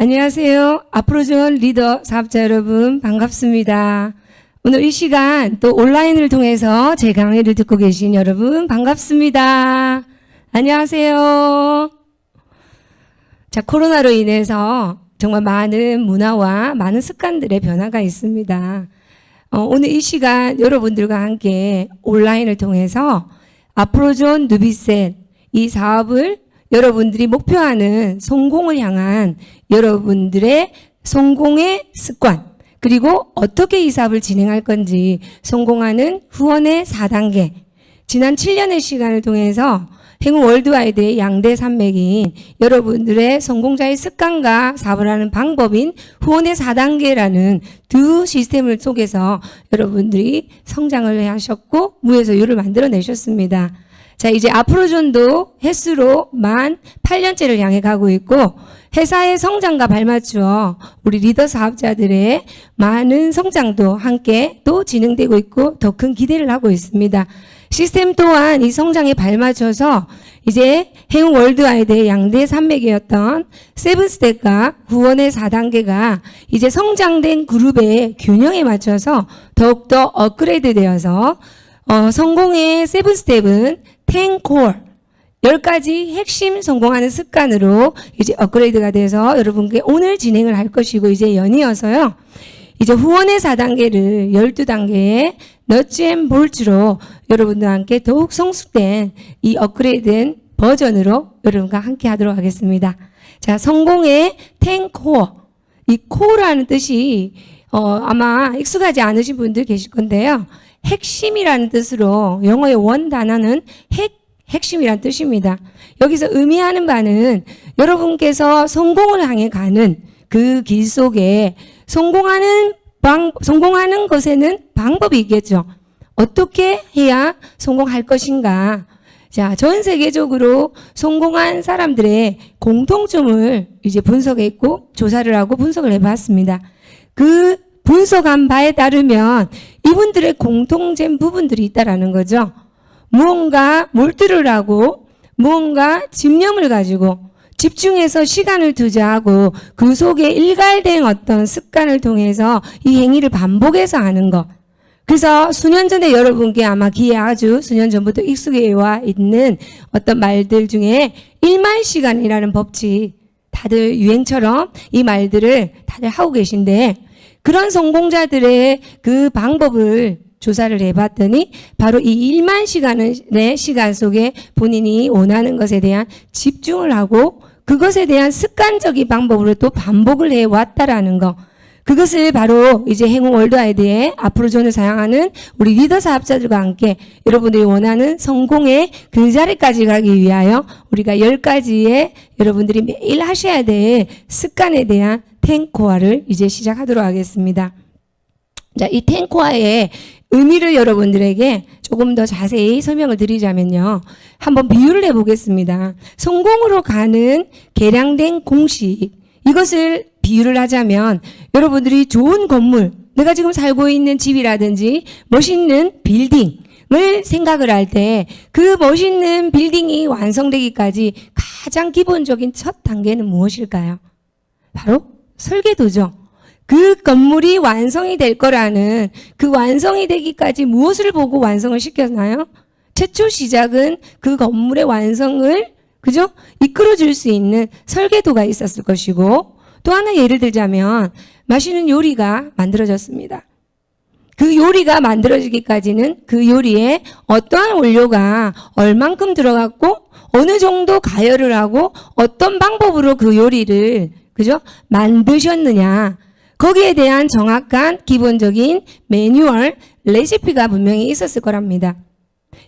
안녕하세요. 앞으로존 리더 사업자 여러분 반갑습니다. 오늘 이 시간 또 온라인을 통해서 제 강의를 듣고 계신 여러분 반갑습니다. 안녕하세요. 자, 코로나로 인해서 정말 많은 문화와 많은 습관들의 변화가 있습니다. 오늘 이 시간 여러분들과 함께 온라인을 통해서 앞으로존 누비셋 이 사업을 여러분들이 목표하는 성공을 향한 여러분들의 성공의 습관, 그리고 어떻게 이 사업을 진행할 건지 성공하는 후원의 4단계, 지난 7년의 시간을 통해서 행운 월드와이드의 양대 산맥인 여러분들의 성공자의 습관과 사업을 하는 방법인 후원의 4단계라는 두 시스템을 속에서 여러분들이 성장을 하셨고 무에서 유를 만들어내셨습니다. 자, 이제 앞으로존도 횟수로 만 8년째를 향해 가고 있고 회사의 성장과 발맞추어 우리 리더 사업자들의 많은 성장도 함께 또 진행되고 있고 더 큰 기대를 하고 있습니다. 시스템 또한 이 성장에 발맞춰서 이제 행운 월드와이드의 양대 산맥이었던 세븐스텝과 후원의 4단계가 이제 성장된 그룹의 균형에 맞춰서 더욱더 업그레이드 되어서 성공의 세븐스텝은 10코어 10가지 핵심 성공하는 습관으로 이제 업그레이드가 돼서 여러분께 오늘 진행을 할 것이고 이제 연이어서요. 이제 후원의 4단계를 12단계의 너츠 앤 볼츠로 여러분들과 함께 더욱 성숙된 이 업그레이드된 버전으로 여러분과 함께 하도록 하겠습니다. 자, 성공의 10코어. 이 코어라는 뜻이 아마 익숙하지 않으신 분들 계실 건데요. 핵심이라는 뜻으로 영어의 원 단어는 핵심이라는 뜻입니다. 여기서 의미하는 바는 여러분께서 성공을 향해 가는 그 길 속에 성공하는 것에는 방법이 있겠죠. 어떻게 해야 성공할 것인가. 자, 전 세계적으로 성공한 사람들의 공통점을 이제 분석했고 조사를 하고 분석을 해봤습니다. 그 분석한 바에 따르면 이분들의 공통된 부분들이 있다라는 거죠. 무언가 몰두를 하고 무언가 집념을 가지고 집중해서 시간을 투자하고 그 속에 일갈된 어떤 습관을 통해서 이 행위를 반복해서 하는 것. 그래서 수년 전에 여러분께 아마 귀에 아주 수년 전부터 익숙해 와 있는 어떤 말들 중에 1만 시간이라는 법칙, 다들 유행처럼 이 말들을 다들 하고 계신데 그런 성공자들의 그 방법을 조사를 해봤더니 바로 이 1만 시간의 시간 속에 본인이 원하는 것에 대한 집중을 하고 그것에 대한 습관적인 방법으로 또 반복을 해왔다라는 거. 그것을 바로 이제 행운 월드와이드의 앞으로존을 사용하는 우리 리더 사업자들과 함께 여러분들이 원하는 성공의 그 자리까지 가기 위하여 우리가 10가지의 여러분들이 매일 하셔야 될 습관에 대한 10코어를 이제 시작하도록 하겠습니다. 자, 이 10코어의 의미를 여러분들에게 조금 더 자세히 설명을 드리자면요. 한번 비유를 해보겠습니다. 성공으로 가는 계량된 공식, 이것을 비유를 하자면 여러분들이 좋은 건물, 내가 지금 살고 있는 집이라든지 멋있는 빌딩을 생각을 할 때 그 멋있는 빌딩이 완성되기까지 가장 기본적인 첫 단계는 무엇일까요? 바로 설계도죠. 그 건물이 완성이 될 거라는 그 완성이 되기까지 무엇을 보고 완성을 시켰나요? 최초 시작은 그 건물의 완성을 그죠? 이끌어줄 수 있는 설계도가 있었을 것이고 또 하나 예를 들자면 맛있는 요리가 만들어졌습니다. 그 요리가 만들어지기까지는 그 요리에 어떠한 원료가 얼만큼 들어갔고 어느 정도 가열을 하고 어떤 방법으로 그 요리를 그죠? 만드셨느냐. 거기에 대한 정확한 기본적인 매뉴얼, 레시피가 분명히 있었을 거랍니다.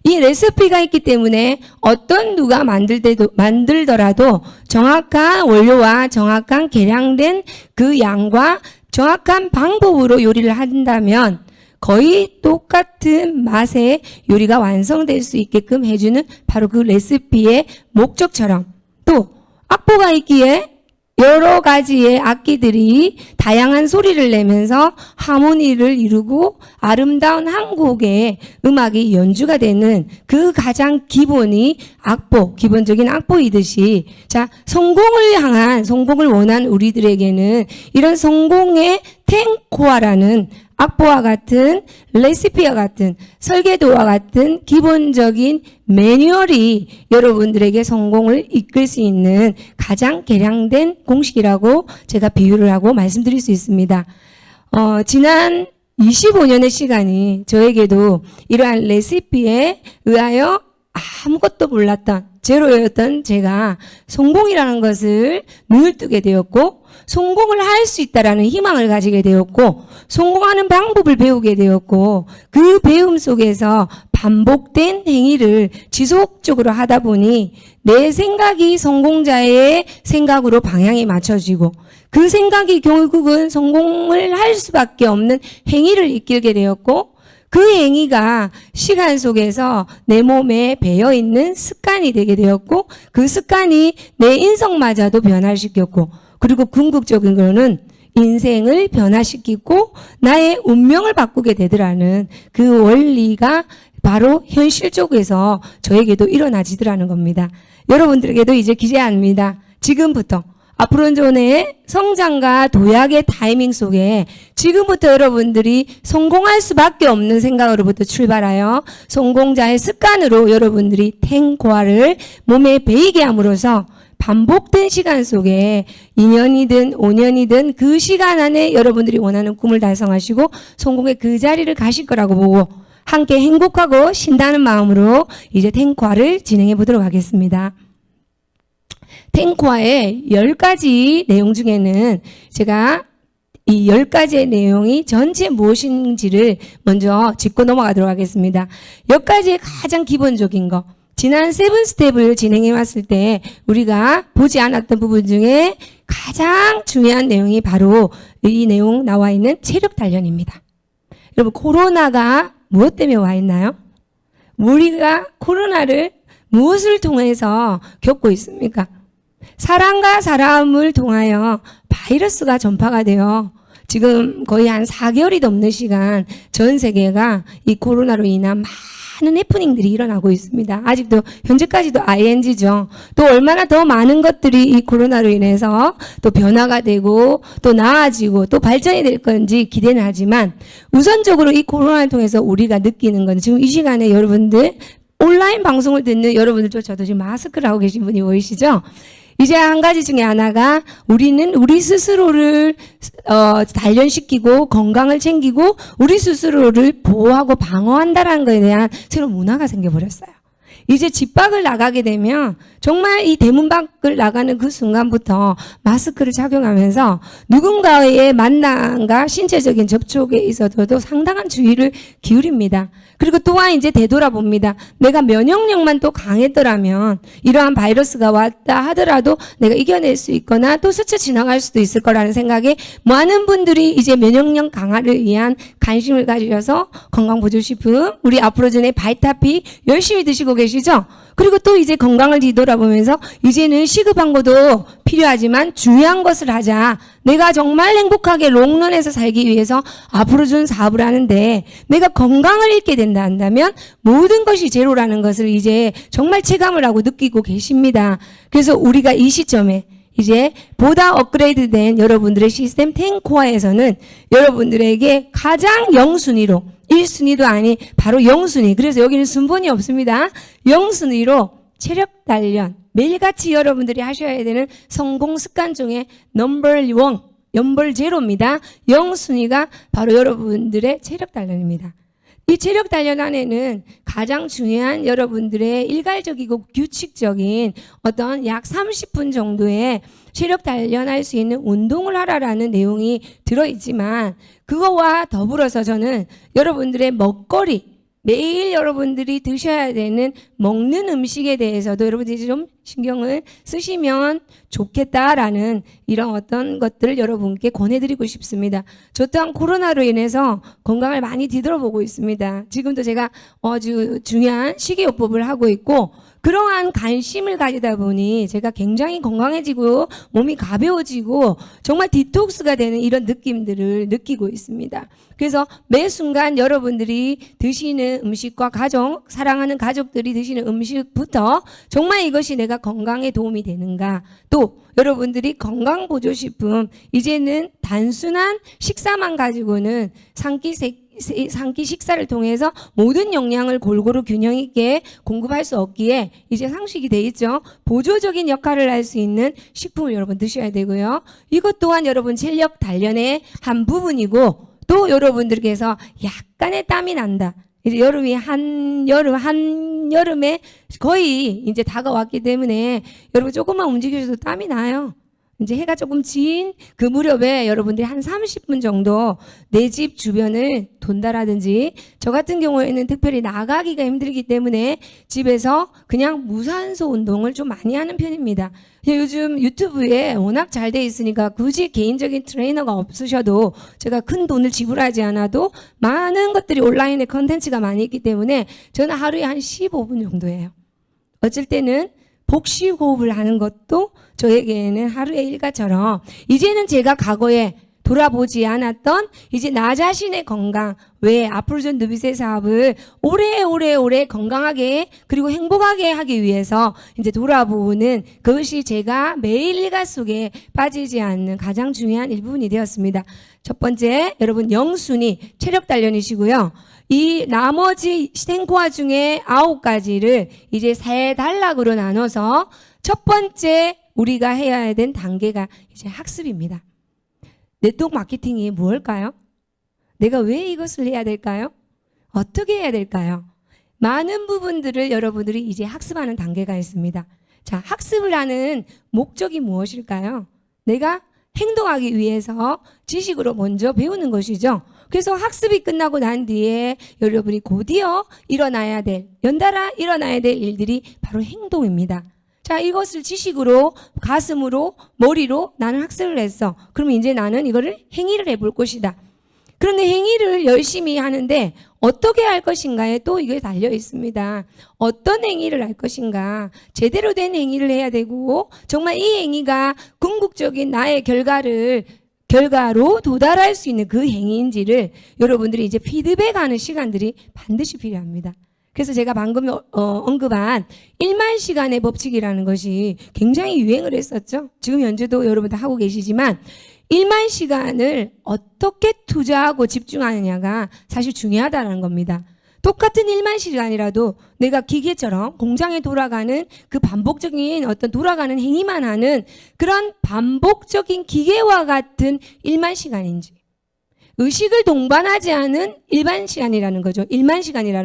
이 레시피가 있기 때문에 어떤 누가 만들더라도 정확한 원료와 정확한 계량된 그 양과 정확한 방법으로 요리를 한다면 거의 똑같은 맛의 요리가 완성될 수 있게끔 해주는 바로 그 레시피의 목적처럼 또 악보가 있기에 여러 가지의 악기들이 다양한 소리를 내면서 하모니를 이루고 아름다운 한 곡의 음악이 연주가 되는 그 가장 기본이 악보, 기본적인 악보이듯이, 자, 성공을 원한 우리들에게는 이런 성공의 탱코아라는 악보와 같은, 레시피와 같은, 설계도와 같은 기본적인 매뉴얼이 여러분들에게 성공을 이끌 수 있는 가장 개량된 공식이라고 제가 비유를 하고 말씀드릴 수 있습니다. 지난 25년의 시간이 저에게도 이러한 레시피에 의하여 아무것도 몰랐던 제로였던 제가 성공이라는 것을 눈을 뜨게 되었고, 성공을 할 수 있다라는 희망을 가지게 되었고, 성공하는 방법을 배우게 되었고, 그 배움 속에서 반복된 행위를 지속적으로 하다 보니 내 생각이 성공자의 생각으로 방향이 맞춰지고, 그 생각이 결국은 성공을 할 수밖에 없는 행위를 이끌게 되었고, 그 행위가 시간 속에서 내 몸에 배어있는 습관이 되게 되었고, 그 습관이 내 인성마저도 변화시켰고, 그리고 궁극적인 거는 인생을 변화시키고 나의 운명을 바꾸게 되더라는 그 원리가 바로 현실적에서 저에게도 일어나지더라는 겁니다. 여러분들에게도 이제 기대합니다. 지금부터 아프론존의 성장과 도약의 타이밍 속에 지금부터 여러분들이 성공할 수밖에 없는 생각으로부터 출발하여 성공자의 습관으로 여러분들이 탱고아를 몸에 배이게 함으로써 반복된 시간 속에 2년이든 5년이든 그 시간 안에 여러분들이 원하는 꿈을 달성하시고 성공의 그 자리를 가실 거라고 보고 함께 행복하고 신나는 마음으로 이제 탱고아를 진행해 보도록 하겠습니다. 탱코아의 10가지 내용 중에는 제가 이 10가지의 내용이 전체 무엇인지를 먼저 짚고 넘어가도록 하겠습니다. 10가지의 가장 기본적인 거, 지난 7스텝을 진행해 왔을 때 우리가 보지 않았던 부분 중에 가장 중요한 내용이 바로 이 내용 나와 있는 체력 단련입니다. 여러분, 코로나가 무엇 때문에 와 있나요? 우리가 코로나를 무엇을 통해서 겪고 있습니까? 사람과 사람을 통하여 바이러스가 전파가 되어 지금 거의 한 4개월이 넘는 시간 전 세계가 이 코로나로 인한 많은 해프닝들이 일어나고 있습니다. 아직도 현재까지도 ING죠. 또 얼마나 더 많은 것들이 이 코로나로 인해서 또 변화가 되고 또 나아지고 또 발전이 될 건지 기대는 하지만 우선적으로 이 코로나를 통해서 우리가 느끼는 건 지금 이 시간에 여러분들 온라인 방송을 듣는 여러분들조차도 지금 마스크를 하고 계신 분이 보이시죠? 이제 한 가지 중에 하나가 우리는 우리 스스로를 단련시키고 건강을 챙기고 우리 스스로를 보호하고 방어한다라는 것에 대한 새로운 문화가 생겨버렸어요. 이제 집 밖을 나가게 되면 정말 이 대문 밖을 나가는 그 순간부터 마스크를 착용하면서 누군가의 만남과 신체적인 접촉에 있어서도 상당한 주의를 기울입니다. 그리고 또한 이제 되돌아봅니다. 내가 면역력만 또 강했더라면 이러한 바이러스가 왔다 하더라도 내가 이겨낼 수 있거나 또 스쳐 지나갈 수도 있을 거라는 생각에 많은 분들이 이제 면역력 강화를 위한 관심을 가지셔서 건강보조식품 우리 아프로젠의 바이타피 열심히 드시고 계시죠? 그리고 또 이제 건강을 뒤돌아보면서 이제는 시급한 것도 필요하지만 중요한 것을 하자. 내가 정말 행복하게 롱런에서 살기 위해서 아프로존 사업을 하는데 내가 건강을 잃게 된다 한다면 모든 것이 제로라는 것을 이제 정말 체감을 하고 느끼고 계십니다. 그래서 우리가 이 시점에 이제 보다 업그레이드된 여러분들의 시스템 탱코아에서는 여러분들에게 가장 0순위로 1순위도 아니 바로 0순위, 그래서 여기는 순번이 없습니다. 0순위로 체력 단련, 매일같이 여러분들이 하셔야 되는 성공 습관 중에 넘버 1, 넘버 제로입니다. 0순위가 바로 여러분들의 체력 단련입니다. 이 체력 단련 안에는 가장 중요한 여러분들의 일괄적이고 규칙적인 어떤 약 30분 정도의 체력 단련할 수 있는 운동을 하라라는 내용이 들어있지만 그거와 더불어서 저는 여러분들의 먹거리, 매일 여러분들이 드셔야 되는 먹는 음식에 대해서도 여러분들이 좀 신경을 쓰시면 좋겠다라는 이런 어떤 것들을 여러분께 권해드리고 싶습니다. 저 또한 코로나로 인해서 건강을 많이 뒤돌아보고 있습니다. 지금도 제가 아주 중요한 식이요법을 하고 있고, 그러한 관심을 가지다 보니 제가 굉장히 건강해지고 몸이 가벼워지고 정말 디톡스가 되는 이런 느낌들을 느끼고 있습니다. 그래서 매 순간 여러분들이 드시는 음식과 가족, 사랑하는 가족들이 드시는 음식부터 정말 이것이 내가 건강에 도움이 되는가, 또 여러분들이 건강보조식품, 이제는 단순한 식사만 가지고는 상기 식사를 통해서 모든 영양을 골고루 균형 있게 공급할 수 없기에 이제 상식이 돼 있죠. 보조적인 역할을 할 수 있는 식품을 여러분 드셔야 되고요. 이것 또한 여러분 체력 단련의 한 부분이고, 또 여러분들께서 약간의 땀이 난다. 이제 여름에 한여름에 거의 이제 다가왔기 때문에 여러분 조금만 움직여줘도 땀이 나요. 이제 해가 조금 진 그 무렵에 여러분들이 한 30분 정도 내 집 주변을 돈다라든지, 저 같은 경우에는 특별히 나가기가 힘들기 때문에 집에서 그냥 무산소 운동을 좀 많이 하는 편입니다. 요즘 유튜브에 워낙 잘 돼 있으니까 굳이 개인적인 트레이너가 없으셔도 제가 큰 돈을 지불하지 않아도 많은 것들이 온라인에 컨텐츠가 많이 있기 때문에 저는 하루에 한 15분 정도예요. 어쩔 때는 복식 호흡을 하는 것도 저에게는 하루의 일과처럼, 이제는 제가 과거에 돌아보지 않았던 이제 나 자신의 건강, 왜 아프로존 누비세 사업을 오래 건강하게 그리고 행복하게 하기 위해서 이제 돌아보는 그것이 제가 매일 일과 속에 빠지지 않는 가장 중요한 일부분이 되었습니다. 첫 번째, 여러분 영순위 체력 단련이시고요. 이 나머지 탱코아 중에 9가지를 이제 3단락으로 나눠서 첫 번째 우리가 해야 된 단계가 이제 학습입니다. 네트워크 마케팅이 무엇일까요? 내가 왜 이것을 해야 될까요? 어떻게 해야 될까요? 많은 부분들을 여러분들이 이제 학습하는 단계가 있습니다. 자, 학습을 하는 목적이 무엇일까요? 내가 행동하기 위해서 지식으로 먼저 배우는 것이죠. 그래서 학습이 끝나고 난 뒤에 여러분이 곧이어 연달아 일어나야 될 일들이 바로 행동입니다. 자, 이것을 지식으로, 가슴으로, 머리로 나는 학습을 했어. 그러면 이제 나는 이거를 행위를 해볼 것이다. 그런데 행위를 열심히 하는데 어떻게 할 것인가에 또 이게 달려 있습니다. 어떤 행위를 할 것인가, 제대로 된 행위를 해야 되고, 정말 이 행위가 궁극적인 나의 결과로 도달할 수 있는 그 행위인지를 여러분들이 이제 피드백하는 시간들이 반드시 필요합니다. 그래서 제가 방금 언급한 1만 시간의 법칙이라는 것이 굉장히 유행을 했었죠. 지금 현재도 여러분들 하고 계시지만 1만 시간을 어떻게 투자하고 집중하느냐가 사실 중요하다는 겁니다. 똑같은 1만 시간이라도 내가 기계처럼 공장에 돌아가는 그 반복적인 어떤 돌아가는 행위만 하는 그런 반복적인 기계와 같은 1만 시간인지, 의식을 동반하지 않은 1만 시간이라는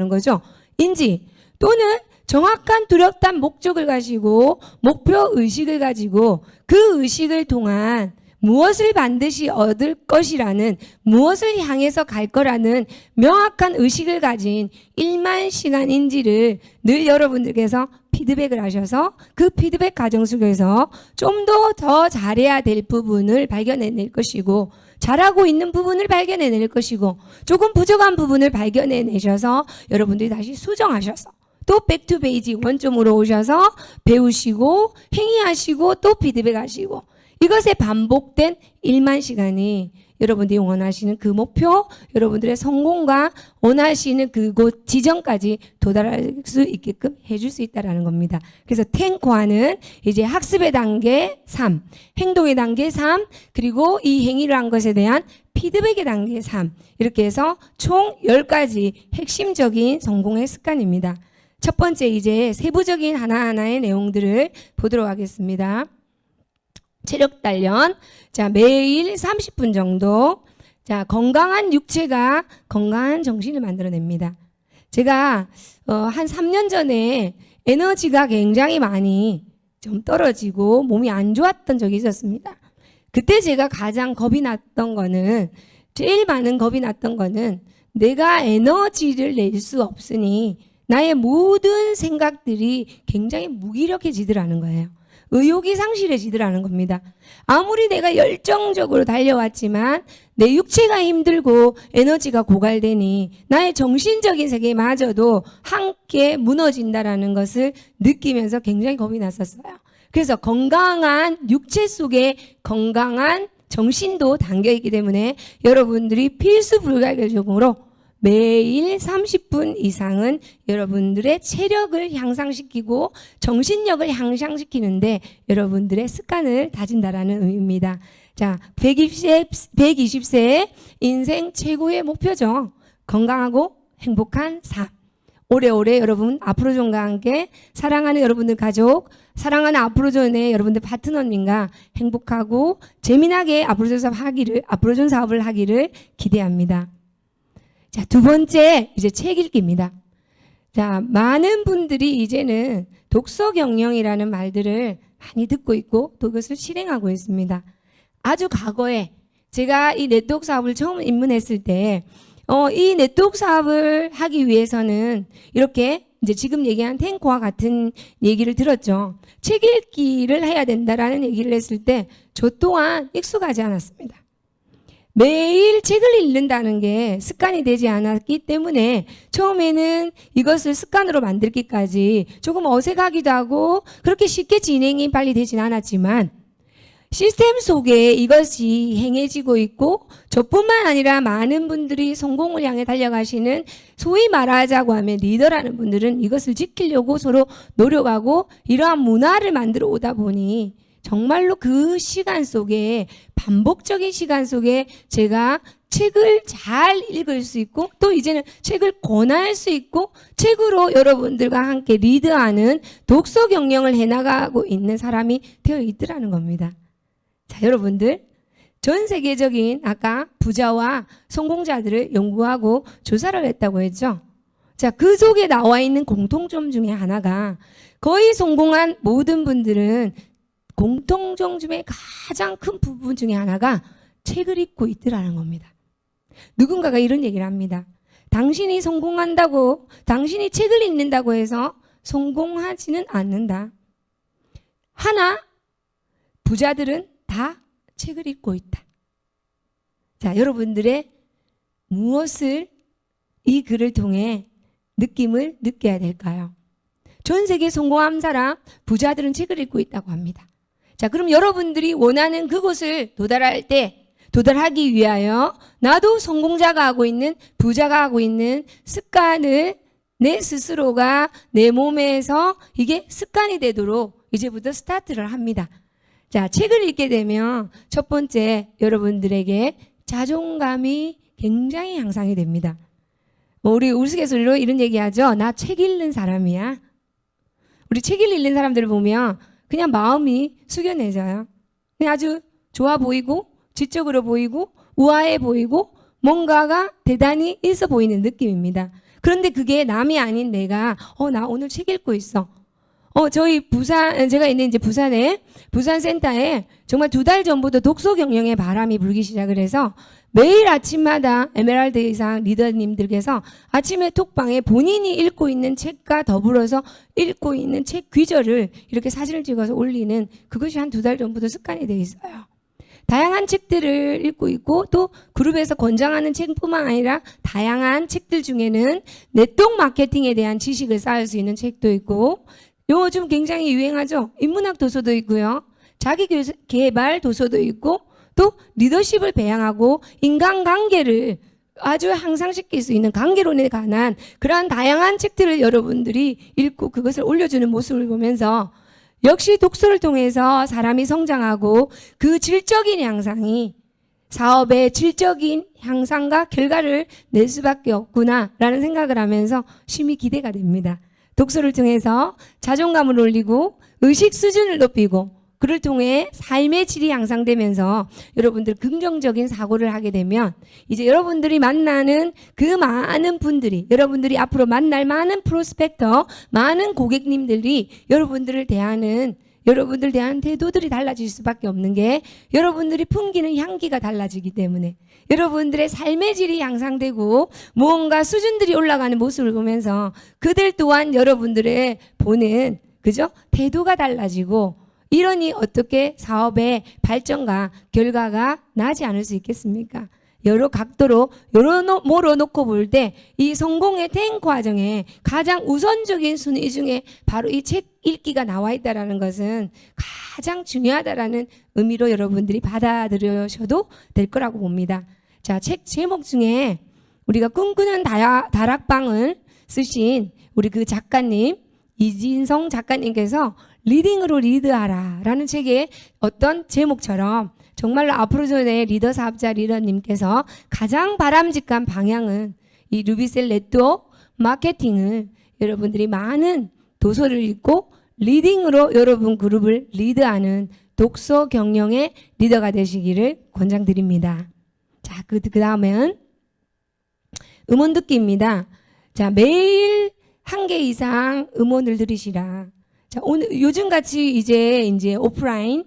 거죠. 인지, 또는 정확한 뚜렷한 목적을 가지고 목표 의식을 가지고 그 의식을 통한 무엇을 반드시 얻을 것이라는, 무엇을 향해서 갈 거라는 명확한 의식을 가진 1만 시간인지를 늘 여러분들께서 피드백을 하셔서 그 피드백 과정 속에서 좀 더 잘해야 될 부분을 발견해낼 것이고, 잘하고 있는 부분을 발견해낼 것이고, 조금 부족한 부분을 발견해내셔서 여러분들이 다시 수정하셔서 또 백투 베이직 원점으로 오셔서 배우시고 행위하시고 또 피드백하시고, 이것에 반복된 1만 시간이 여러분들이 원하시는 그 목표, 여러분들의 성공과 원하시는 그곳 지점까지 도달할 수 있게끔 해줄 수 있다는 겁니다. 그래서 탱코아는 이제 학습의 단계 3, 행동의 단계 3, 그리고 이 행위를 한 것에 대한 피드백의 단계 3, 이렇게 해서 총 10가지 핵심적인 성공의 습관입니다. 첫 번째, 이제 세부적인 하나하나의 내용들을 보도록 하겠습니다. 체력 단련. 자, 매일 30분 정도. 자, 건강한 육체가 건강한 정신을 만들어냅니다. 제가 한 3년 전에 에너지가 굉장히 많이 좀 떨어지고 몸이 안 좋았던 적이 있었습니다. 그때 제가 가장 제일 많은 겁이 났던 거는 내가 에너지를 낼 수 없으니 나의 모든 생각들이 굉장히 무기력해지더라는 거예요. 의욕이 상실해지더라는 겁니다. 아무리 내가 열정적으로 달려왔지만 내 육체가 힘들고 에너지가 고갈되니 나의 정신적인 세계마저도 함께 무너진다라는 것을 느끼면서 굉장히 겁이 났었어요. 그래서 건강한 육체 속에 건강한 정신도 담겨있기 때문에 여러분들이 필수 불가결적으로 매일 30분 이상은 여러분들의 체력을 향상시키고 정신력을 향상시키는데 여러분들의 습관을 다진다라는 의미입니다. 자, 120세 인생 최고의 목표죠. 건강하고 행복한 삶. 오래오래 여러분 앞으로존과 함께 사랑하는 여러분들 가족, 사랑하는 앞으로존의 여러분들 파트너님과 행복하고 재미나게 앞으로존 사업을 하기를 기대합니다. 자, 두 번째, 이제 책 읽기입니다. 자, 많은 분들이 이제는 독서 경영이라는 말들을 많이 듣고 있고 또 그것을 실행하고 있습니다. 아주 과거에 제가 이 네트워크 사업을 처음 입문했을 때, 이 네트워크 사업을 하기 위해서는 이렇게 이제 지금 얘기한 탱커와 같은 얘기를 들었죠. 책 읽기를 해야 된다라는 얘기를 했을 때 저 또한 익숙하지 않았습니다. 매일 책을 읽는다는 게 습관이 되지 않았기 때문에 처음에는 이것을 습관으로 만들기까지 조금 어색하기도 하고 그렇게 쉽게 진행이 빨리 되진 않았지만 시스템 속에 이것이 행해지고 있고 저뿐만 아니라 많은 분들이 성공을 향해 달려가시는 소위 말하자고 하면 리더라는 분들은 이것을 지키려고 서로 노력하고 이러한 문화를 만들어 오다 보니 정말로 그 시간 속에 반복적인 시간 속에 제가 책을 잘 읽을 수 있고 또 이제는 책을 권할 수 있고 책으로 여러분들과 함께 리드하는 독서 경영을 해나가고 있는 사람이 되어 있더라는 겁니다. 자, 여러분들 전 세계적인 아까 부자와 성공자들을 연구하고 조사를 했다고 했죠. 자, 그 속에 나와 있는 공통점 중에 하나가 거의 성공한 모든 분들은 공통점 중에 가장 큰 부분 중에 하나가 책을 읽고 있더라는 겁니다. 누군가가 이런 얘기를 합니다. 당신이 성공한다고, 당신이 책을 읽는다고 해서 성공하지는 않는다. 하나, 부자들은 다 책을 읽고 있다. 자, 여러분들의 무엇을 이 글을 통해 느낌을 느껴야 될까요? 전 세계 성공한 사람, 부자들은 책을 읽고 있다고 합니다. 자, 그럼 여러분들이 원하는 그곳을 도달하기 위하여 나도 성공자가 하고 있는, 부자가 하고 있는 습관을 내 스스로가 내 몸에서 이게 습관이 되도록 이제부터 스타트를 합니다. 자, 책을 읽게 되면 첫 번째 여러분들에게 자존감이 굉장히 향상이 됩니다. 우리 우스갯소리로 이런 얘기하죠. 나 책 읽는 사람이야. 우리 책 읽는 사람들을 보면 그냥 마음이 숙연해져요. 그냥 아주 좋아 보이고 지적으로 보이고 우아해 보이고 뭔가가 대단히 있어 보이는 느낌입니다. 그런데 그게 남이 아닌 내가 나 오늘 책 읽고 있어. 저희 제가 있는 이제 부산에 부산센터에 정말 2달 전부터 독서 경영의 바람이 불기 시작을 해서 매일 아침마다 에메랄드 이상 리더님들께서 아침에 톡방에 본인이 읽고 있는 책과 더불어서 읽고 있는 책 귀절을 이렇게 사진을 찍어서 올리는 그것이 한 2달 전부터 습관이 되어 있어요. 다양한 책들을 읽고 있고 또 그룹에서 권장하는 책뿐만 아니라 다양한 책들 중에는 네트워크 마케팅에 대한 지식을 쌓을 수 있는 책도 있고 요즘 굉장히 유행하죠. 인문학 도서도 있고요. 자기개발 도서도 있고 또 리더십을 배양하고 인간관계를 아주 향상시킬 수 있는 관계론에 관한 그러한 다양한 책들을 여러분들이 읽고 그것을 올려주는 모습을 보면서 역시 독서를 통해서 사람이 성장하고 그 질적인 향상이 사업의 질적인 향상과 결과를 낼 수밖에 없구나라는 생각을 하면서 심히 기대가 됩니다. 독서를 통해서 자존감을 올리고 의식 수준을 높이고 그를 통해 삶의 질이 향상되면서 여러분들 긍정적인 사고를 하게 되면 이제 여러분들이 만나는 그 많은 분들이 여러분들이 앞으로 만날 많은 프로스펙터, 많은 고객님들이 여러분들을 대하는 여러분들 대한 태도들이 달라질 수밖에 없는 게 여러분들이 풍기는 향기가 달라지기 때문에 여러분들의 삶의 질이 향상되고 무언가 수준들이 올라가는 모습을 보면서 그들 또한 여러분들의 보는 그죠? 태도가 달라지고 이러니 어떻게 사업의 발전과 결과가 나지 않을 수 있겠습니까? 여러 각도로 여러모로 놓고 볼 때 이 성공의 탱 과정에 가장 우선적인 순위 중에 바로 이 책 읽기가 나와 있다라는 것은 가장 중요하다라는 의미로 여러분들이 받아들여셔도 될 거라고 봅니다. 자, 책 제목 중에 우리가 꿈꾸는 다락방을 쓰신 우리 그 작가님 이진성 작가님께서 리딩으로 리드하라 라는 책의 어떤 제목처럼 정말로 앞으로전의 리더 사업자 리더님께서 가장 바람직한 방향은 이 루비셀 네트워크 마케팅을 여러분들이 많은 도서를 읽고 리딩으로 여러분 그룹을 리드하는 독서 경영의 리더가 되시기를 권장드립니다. 자, 그 다음은 음원 듣기입니다. 자, 매일 1개 이상 음원을 들으시라. 자, 오늘 요즘같이 이제 오프라인이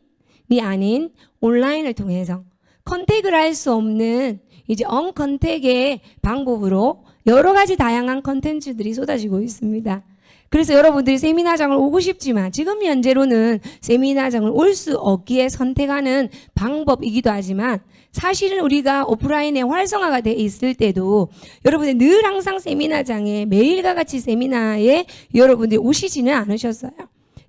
아닌 온라인을 통해서 컨택을 할 수 없는 이제 언컨택의 방법으로 여러 가지 다양한 컨텐츠들이 쏟아지고 있습니다. 그래서 여러분들이 세미나장을 오고 싶지만 지금 현재로는 세미나장을 올 수 없기에 선택하는 방법이기도 하지만 사실은 우리가 오프라인에 활성화가 돼 있을 때도 여러분들 늘 항상 세미나장에 매일과 같이 세미나에 여러분들이 오시지는 않으셨어요.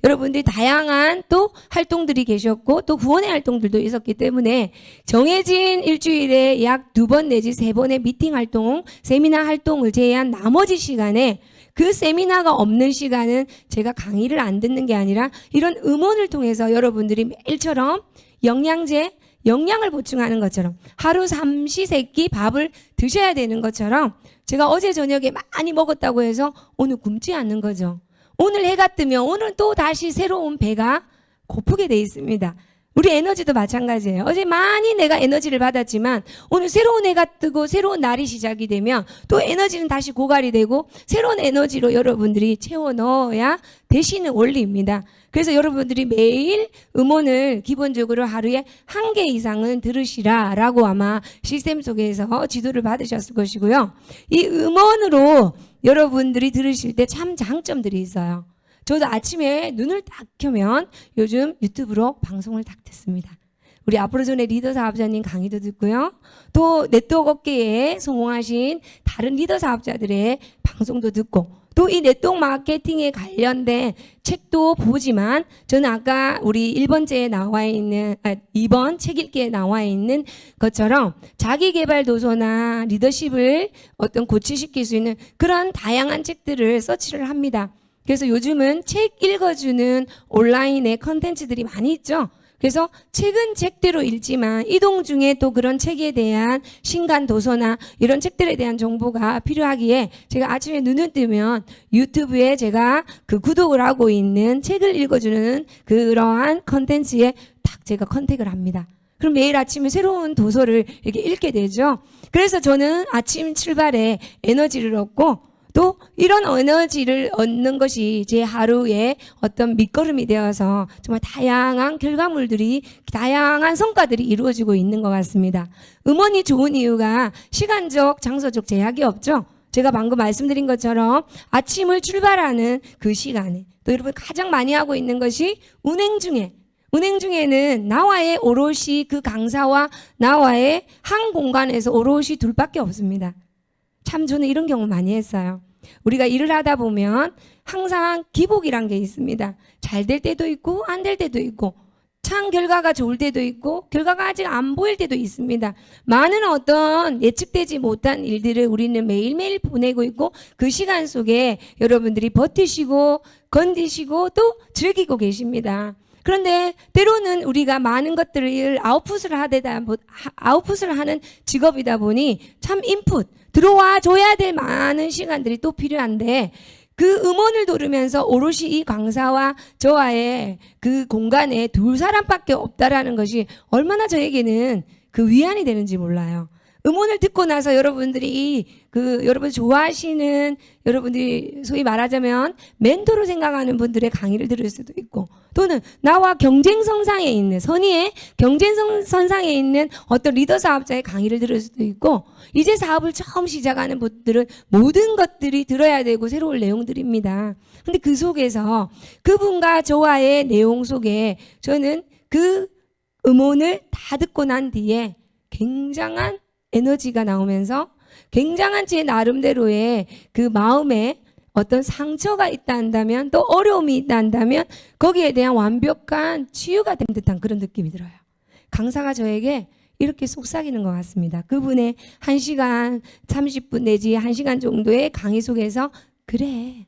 여러분들이 다양한 또 활동들이 계셨고 또 구원의 활동들도 있었기 때문에 정해진 일주일에 약 2번 내지 3번의 미팅 활동, 세미나 활동을 제외한 나머지 시간에 그 세미나가 없는 시간은 제가 강의를 안 듣는 게 아니라 이런 음원을 통해서 여러분들이 매일처럼 영양을 보충하는 것처럼 하루 삼시세끼 밥을 드셔야 되는 것처럼 제가 어제 저녁에 많이 먹었다고 해서 오늘 굶지 않는 거죠. 오늘 해가 뜨면 오늘 또 다시 새로운 배가 고프게 돼 있습니다. 우리 에너지도 마찬가지예요. 어제 많이 내가 에너지를 받았지만 오늘 새로운 해가 뜨고 새로운 날이 시작이 되면 또 에너지는 다시 고갈이 되고 새로운 에너지로 여러분들이 채워 넣어야 되시는 원리입니다. 그래서 여러분들이 매일 음원을 기본적으로 하루에 1개 이상은 들으시라라고 아마 시스템 속에서 지도를 받으셨을 것이고요. 이 음원으로 여러분들이 들으실 때 참 장점들이 있어요. 저도 아침에 눈을 딱 켜면 요즘 유튜브로 방송을 딱 듣습니다. 우리 앞으로전의 리더 사업자님 강의도 듣고요. 또 네트워크 업계에 성공하신 다른 리더 사업자들의 방송도 듣고 또 이 네트워크 마케팅에 관련된 책도 보지만 저는 아까 우리 1번째에 나와 있는 2번 책 읽기에 나와 있는 것처럼 자기 개발 도서나 리더십을 어떤 고치시킬 수 있는 그런 다양한 책들을 서치를 합니다. 그래서 요즘은 책 읽어주는 온라인의 컨텐츠들이 많이 있죠. 그래서 책은 책대로 읽지만 이동 중에 또 그런 책에 대한 신간 도서나 이런 책들에 대한 정보가 필요하기에 제가 아침에 눈을 뜨면 유튜브에 제가 그 구독을 하고 있는 책을 읽어주는 그러한 컨텐츠에 딱 제가 컨택을 합니다. 그럼 매일 아침에 새로운 도서를 이렇게 읽게 되죠. 그래서 저는 아침 출발에 에너지를 얻고 또 이런 에너지를 얻는 것이 제 하루의 어떤 밑거름이 되어서 정말 다양한 결과물들이 다양한 성과들이 이루어지고 있는 것 같습니다. 음원이 좋은 이유가 시간적 장소적 제약이 없죠. 제가 방금 말씀드린 것처럼 아침을 출발하는 그 시간에 또 여러분 가장 많이 하고 있는 것이 운행 중에는 나와의 오롯이 그 강사와 나와의 한 공간에서 오롯이 둘밖에 없습니다. 참 저는 이런 경우 많이 했어요. 우리가 일을 하다 보면 항상 기복이란 게 있습니다. 잘 될 때도 있고 안 될 때도 있고 참 결과가 좋을 때도 있고 결과가 아직 안 보일 때도 있습니다. 많은 어떤 예측되지 못한 일들을 우리는 매일매일 보내고 있고 그 시간 속에 여러분들이 버티시고 건디시고 또 즐기고 계십니다. 그런데 때로는 우리가 많은 것들을 아웃풋을 하는 직업이다 보니 참 인풋 들어와 줘야 될 많은 시간들이 또 필요한데 그 음원을 들으면서 오롯이 이 강사와 저와의 그 공간에 2사람밖에 없다라는 것이 얼마나 저에게는 그 위안이 되는지 몰라요. 음원을 듣고 나서 여러분들이 여러분 좋아하시는 여러분들이 소위 말하자면 멘토로 생각하는 분들의 강의를 들을 수도 있고, 또는 나와 경쟁선상에 있는 선의의 경쟁선상에 있는 어떤 리더 사업자의 강의를 들을 수도 있고, 이제 사업을 처음 시작하는 분들은 모든 것들이 들어야 되고 새로운 내용들입니다. 근데 그 속에서 그분과 저와의 내용 속에 저는 그 음원을 다 듣고 난 뒤에 굉장한 에너지가 나오면서 굉장한 제 나름대로의 그 마음에 어떤 상처가 있다 한다면, 또 어려움이 있다 한다면 거기에 대한 완벽한 치유가 된 듯한 그런 느낌이 들어요. 강사가 저에게 이렇게 속삭이는 것 같습니다. 그분의 1시간 30분 내지 1시간 정도의 강의 속에서 그래,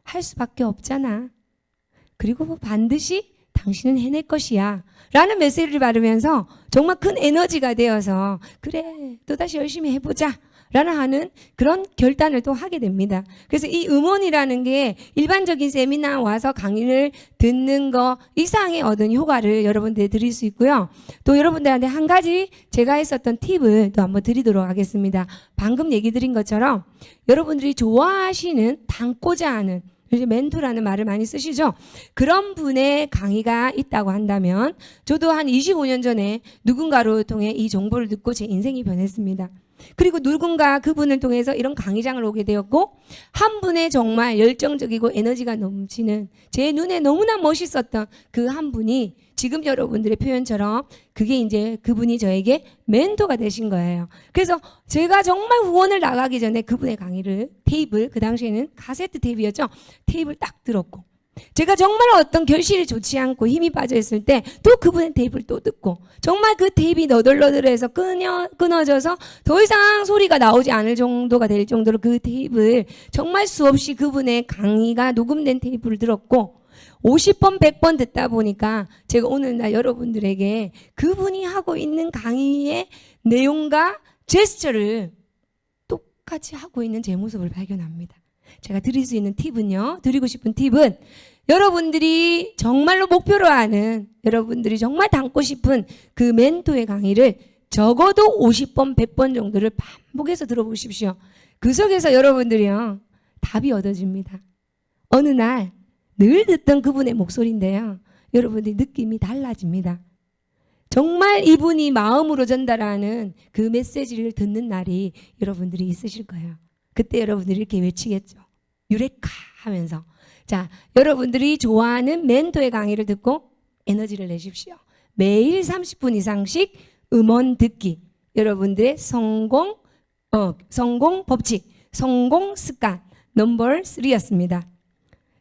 할 수밖에 없잖아. 그리고 반드시 당신은 해낼 것이야 라는 메시지를 받으면서 정말 큰 에너지가 되어서 그래, 또다시 열심히 해보자 라는 하는 그런 결단을 또 하게 됩니다. 그래서 이 음원이라는 게 일반적인 세미나 와서 강의를 듣는 거 이상의 얻은 효과를 여러분들에 드릴 수 있고요. 또 여러분들한테 한 가지 제가 했었던 팁을 또 한번 드리도록 하겠습니다. 방금 얘기 드린 것처럼 여러분들이 좋아하시는, 닮고자 하는, 이제 멘토라는 말을 많이 쓰시죠? 그런 분의 강의가 있다고 한다면, 저도 한 25년 전에 누군가로 통해 이 정보를 듣고 제 인생이 변했습니다. 그리고 누군가 그분을 통해서 이런 강의장을 오게 되었고, 한 분의 정말 열정적이고 에너지가 넘치는, 제 눈에 너무나 멋있었던 그 한 분이 지금 여러분들의 표현처럼 그게 이제 그분이 저에게 멘토가 되신 거예요. 그래서 제가 정말 후원을 나가기 전에 그분의 강의를, 테이프를, 그 당시에는 카세트 테이프였죠. 테이프를 딱 들었고, 제가 정말 어떤 결실이 좋지 않고 힘이 빠져 있을 때 또 그분의 테이프를 또 듣고, 정말 그 테이프가 너덜너덜해서 끊어져서 더 이상 소리가 나오지 않을 정도가 될 정도로 그 테이프를 정말 수없이 그분의 강의가 녹음된 테이프를 들었고, 50번 100번 듣다 보니까 제가 오늘날 여러분들에게 그분이 하고 있는 강의의 내용과 제스처를 똑같이 하고 있는 제 모습을 발견합니다. 제가 드릴 수 있는 팁은요, 드리고 싶은 팁은, 여러분들이 정말로 목표로 하는, 여러분들이 정말 담고 싶은 그 멘토의 강의를 적어도 50번 100번 정도를 반복해서 들어보십시오. 그 속에서 여러분들이요, 답이 얻어집니다. 어느 날 늘 듣던 그분의 목소리인데요, 여러분들이 느낌이 달라집니다. 정말 이분이 마음으로 전달하는 그 메시지를 듣는 날이 여러분들이 있으실 거예요. 그때 여러분들이 이렇게 외치겠죠. 유레카 하면서. 자, 여러분들이 좋아하는 멘토의 강의를 듣고 에너지를 내십시오. 매일 30분 이상씩 음원 듣기. 여러분들의 성공 법칙, 성공 습관 넘버 3였습니다.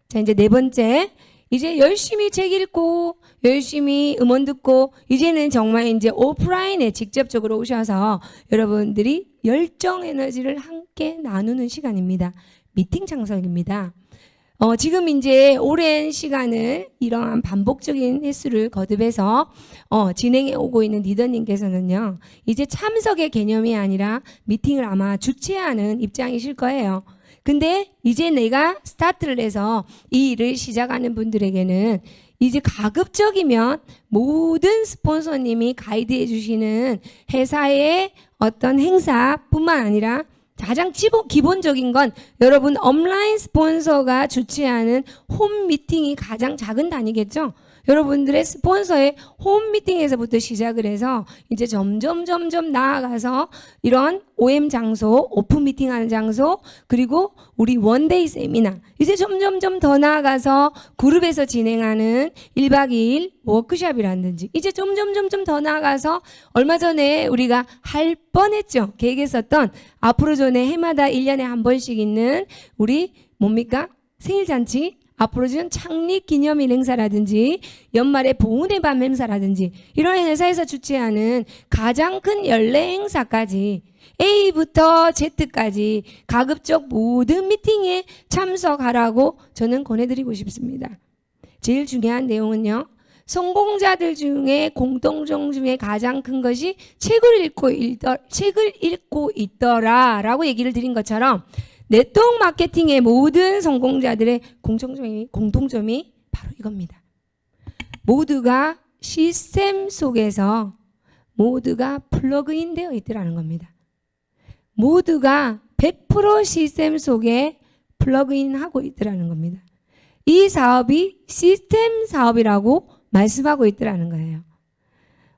자, 이제 네 번째. 이제 열심히 책 읽고 열심히 음원 듣고, 이제는 정말 이제 오프라인에 직접적으로 오셔서 여러분들이 열정 에너지를 함께 나누는 시간입니다. 미팅 장소입니다. 지금 이제 오랜 시간을 이러한 반복적인 횟수를 거듭해서 진행해 오고 있는 리더님께서는요, 이제 참석의 개념이 아니라 미팅을 아마 주최하는 입장이실 거예요. 근데 이제 내가 스타트를 해서 이 일을 시작하는 분들에게는 이제 가급적이면 모든 스폰서님이 가이드해 주시는 회사의 어떤 행사뿐만 아니라 가장 기본적인 건 여러분 온라인 스폰서가 주최하는 홈 미팅이 가장 작은 단위겠죠. 여러분들의 스폰서의 홈 미팅에서부터 시작을 해서 이제 점점 나아가서 이런 OM 장소, 오픈 미팅하는 장소, 그리고 우리 원데이 세미나, 이제 점점 더 나아가서 그룹에서 진행하는 1박 2일 워크숍이라든지, 이제 점점 더 나아가서 얼마 전에 우리가 할 뻔했죠. 계획했었던 앞으로 전에 해마다 1년에 한 번씩 있는 우리 뭡니까? 생일잔치, 앞으로 전 창립 기념일 행사라든지 연말에 보훈의 밤 행사라든지 이런 회사에서 주최하는 가장 큰 연례 행사까지 A부터 Z까지 가급적 모든 미팅에 참석하라고 저는 권해드리고 싶습니다. 제일 중요한 내용은요, 성공자들 중에 공통점 중에 가장 큰 것이 책을 읽고 있더라라고 얘기를 드린 것처럼, 네트워크 마케팅의 모든 성공자들의 공통점이 바로 이겁니다. 모두가 시스템 속에서 모두가 플러그인 되어 있더라는 겁니다. 모두가 100% 시스템 속에 플러그인 하고 있더라는 겁니다. 이 사업이 시스템 사업이라고 말씀하고 있더라는 거예요.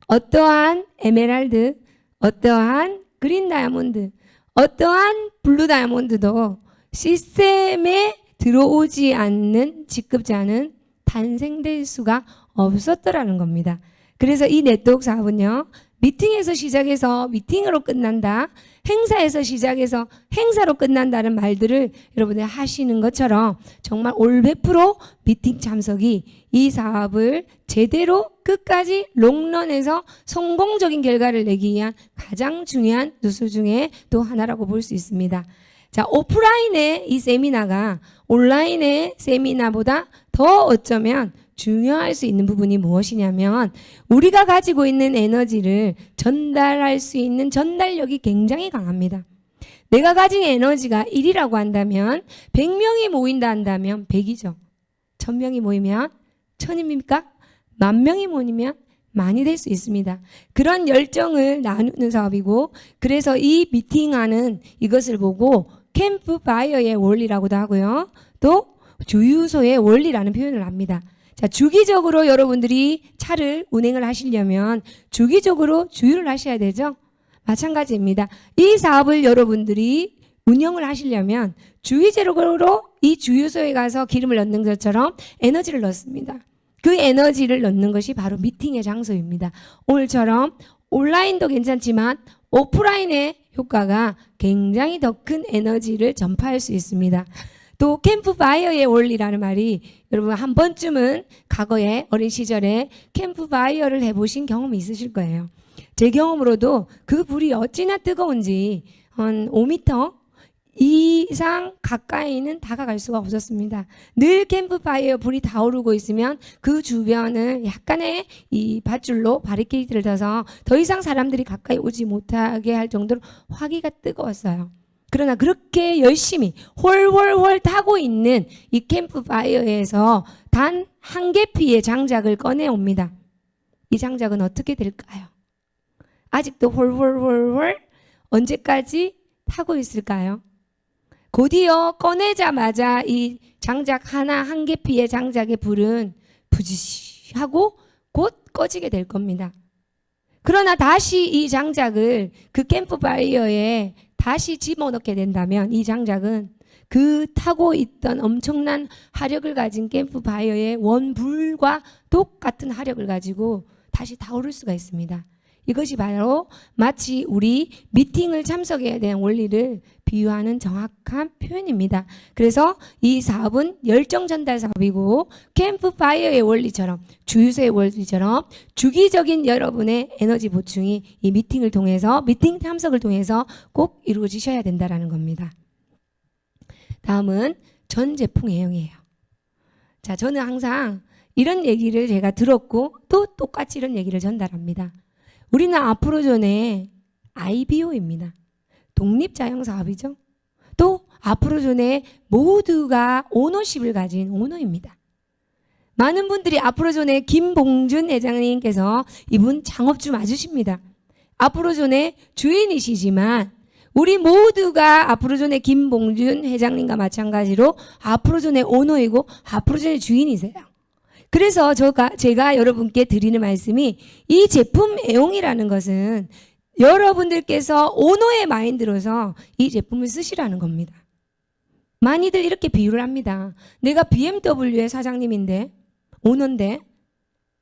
어떠한 에메랄드, 어떠한 그린 다이아몬드, 어떠한 블루 다이아몬드도 시스템에 들어오지 않는 직급자는 탄생될 수가 없었더라는 겁니다. 그래서 이 네트워크 사업은요, 미팅에서 시작해서 미팅으로 끝난다, 행사에서 시작해서 행사로 끝난다는 말들을 여러분이 하시는 것처럼 정말 올 100% 미팅 참석이 이 사업을 제대로 끝까지 롱런해서 성공적인 결과를 내기 위한 가장 중요한 누수 중에 또 하나라고 볼 수 있습니다. 자, 오프라인의 이 세미나가 온라인의 세미나보다 더 어쩌면 중요할 수 있는 부분이 무엇이냐면 우리가 가지고 있는 에너지를 전달할 수 있는 전달력이 굉장히 강합니다. 내가 가진 에너지가 1이라고 한다면 100명이 모인다 한다면 100이죠. 1000명이 모이면 1000입니까? 10,000명이 모이면 많이 될 수 있습니다. 그런 열정을 나누는 사업이고, 그래서 이 미팅하는 이것을 보고 캠프파이어의 원리라고도 하고요. 또 주유소의 원리라는 표현을 합니다. 자, 주기적으로 여러분들이 차를 운행을 하시려면 주기적으로 주유를 하셔야 되죠. 마찬가지입니다. 이 사업을 여러분들이 운영을 하시려면 주기적으로 이 주유소에 가서 기름을 넣는 것처럼 에너지를 넣습니다. 그 에너지를 넣는 것이 바로 미팅의 장소입니다. 오늘처럼 온라인도 괜찮지만 오프라인의 효과가 굉장히 더 큰 에너지를 전파할 수 있습니다. 또 캠프파이어의 원리라는 말이 여러분 한 번쯤은 과거에 어린 시절에 캠프파이어를 해보신 경험이 있으실 거예요. 제 경험으로도 그 불이 어찌나 뜨거운지 한 5m 이상 가까이는 다가갈 수가 없었습니다. 늘 캠프파이어 불이 타오르고 있으면 그 주변을 약간의 이 밧줄로 바리케이트를 둬서 더 이상 사람들이 가까이 오지 못하게 할 정도로 화기가 뜨거웠어요. 그러나 그렇게 열심히 홀홀홀 타고 있는 이 캠프파이어에서 단 한 개피의 장작을 꺼내옵니다. 이 장작은 어떻게 될까요? 아직도 홀홀홀홀 언제까지 타고 있을까요? 곧이어 꺼내자마자 이 장작 하나 한 개피의 장작의 불은 부지시 하고 곧 꺼지게 될 겁니다. 그러나 다시 이 장작을 그 캠프파이어에 다시 집어넣게 된다면 이 장작은 그 타고 있던 엄청난 화력을 가진 캠프파이어의 원불과 똑같은 화력을 가지고 다시 타오를 수가 있습니다. 이것이 바로 마치 우리 미팅을 참석해야 되는 원리를 비유하는 정확한 표현입니다. 그래서 이 사업은 열정 전달 사업이고 캠프파이어의 원리처럼 주유소의 원리처럼 주기적인 여러분의 에너지 보충이 이 미팅을 통해서 미팅 참석을 통해서 꼭 이루어지셔야 된다는 겁니다. 다음은 전 제품 애용이에요. 자, 저는 항상 이런 얘기를 제가 들었고 또 똑같이 이런 얘기를 전달합니다. 우리는 앞으로 전에 IBO입니다. 독립자영사업이죠. 또 앞으로 전에 모두가 오너십을 가진 오너입니다. 많은 분들이 앞으로 전에 김봉준 회장님께서 이분 창업주 맞으십니다. 앞으로 전에 주인이시지만 우리 모두가 앞으로 전에 김봉준 회장님과 마찬가지로 앞으로 전에 오너이고 앞으로 전에 주인이세요. 그래서 제가 여러분께 드리는 말씀이 이 제품 애용이라는 것은 여러분들께서 오너의 마인드로서 이 제품을 쓰시라는 겁니다. 많이들 이렇게 비유를 합니다. 내가 BMW의 사장님인데 오너인데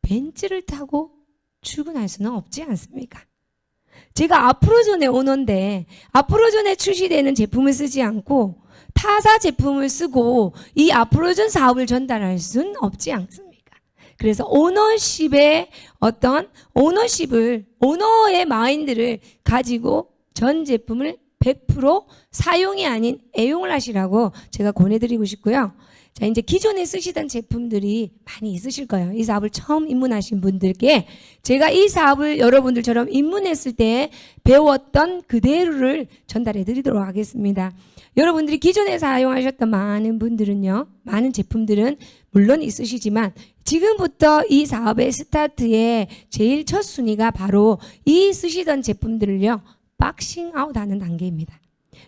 벤츠를 타고 출근할 수는 없지 않습니까? 제가 앞으로 전에 오너인데 앞으로 전에 출시되는 제품을 쓰지 않고 타사 제품을 쓰고 이 앞으로 전 사업을 전달할 수는 없지 않습니까? 그래서 오너십의 어떤 오너의 마인드를 가지고 전 제품을 100% 사용이 아닌 애용을 하시라고 제가 권해드리고 싶고요. 자, 이제 기존에 쓰시던 제품들이 많이 있으실 거예요. 이 사업을 처음 입문하신 분들께 제가 이 사업을 여러분들처럼 입문했을 때 배웠던 그대로를 전달해 드리도록 하겠습니다. 여러분들이 기존에 사용하셨던 많은 분들은요, 많은 제품들은 물론 있으시지만 지금부터 이 사업의 스타트의 제일 첫 순위가 바로 이 쓰시던 제품들을요, 박싱아웃 하는 단계입니다.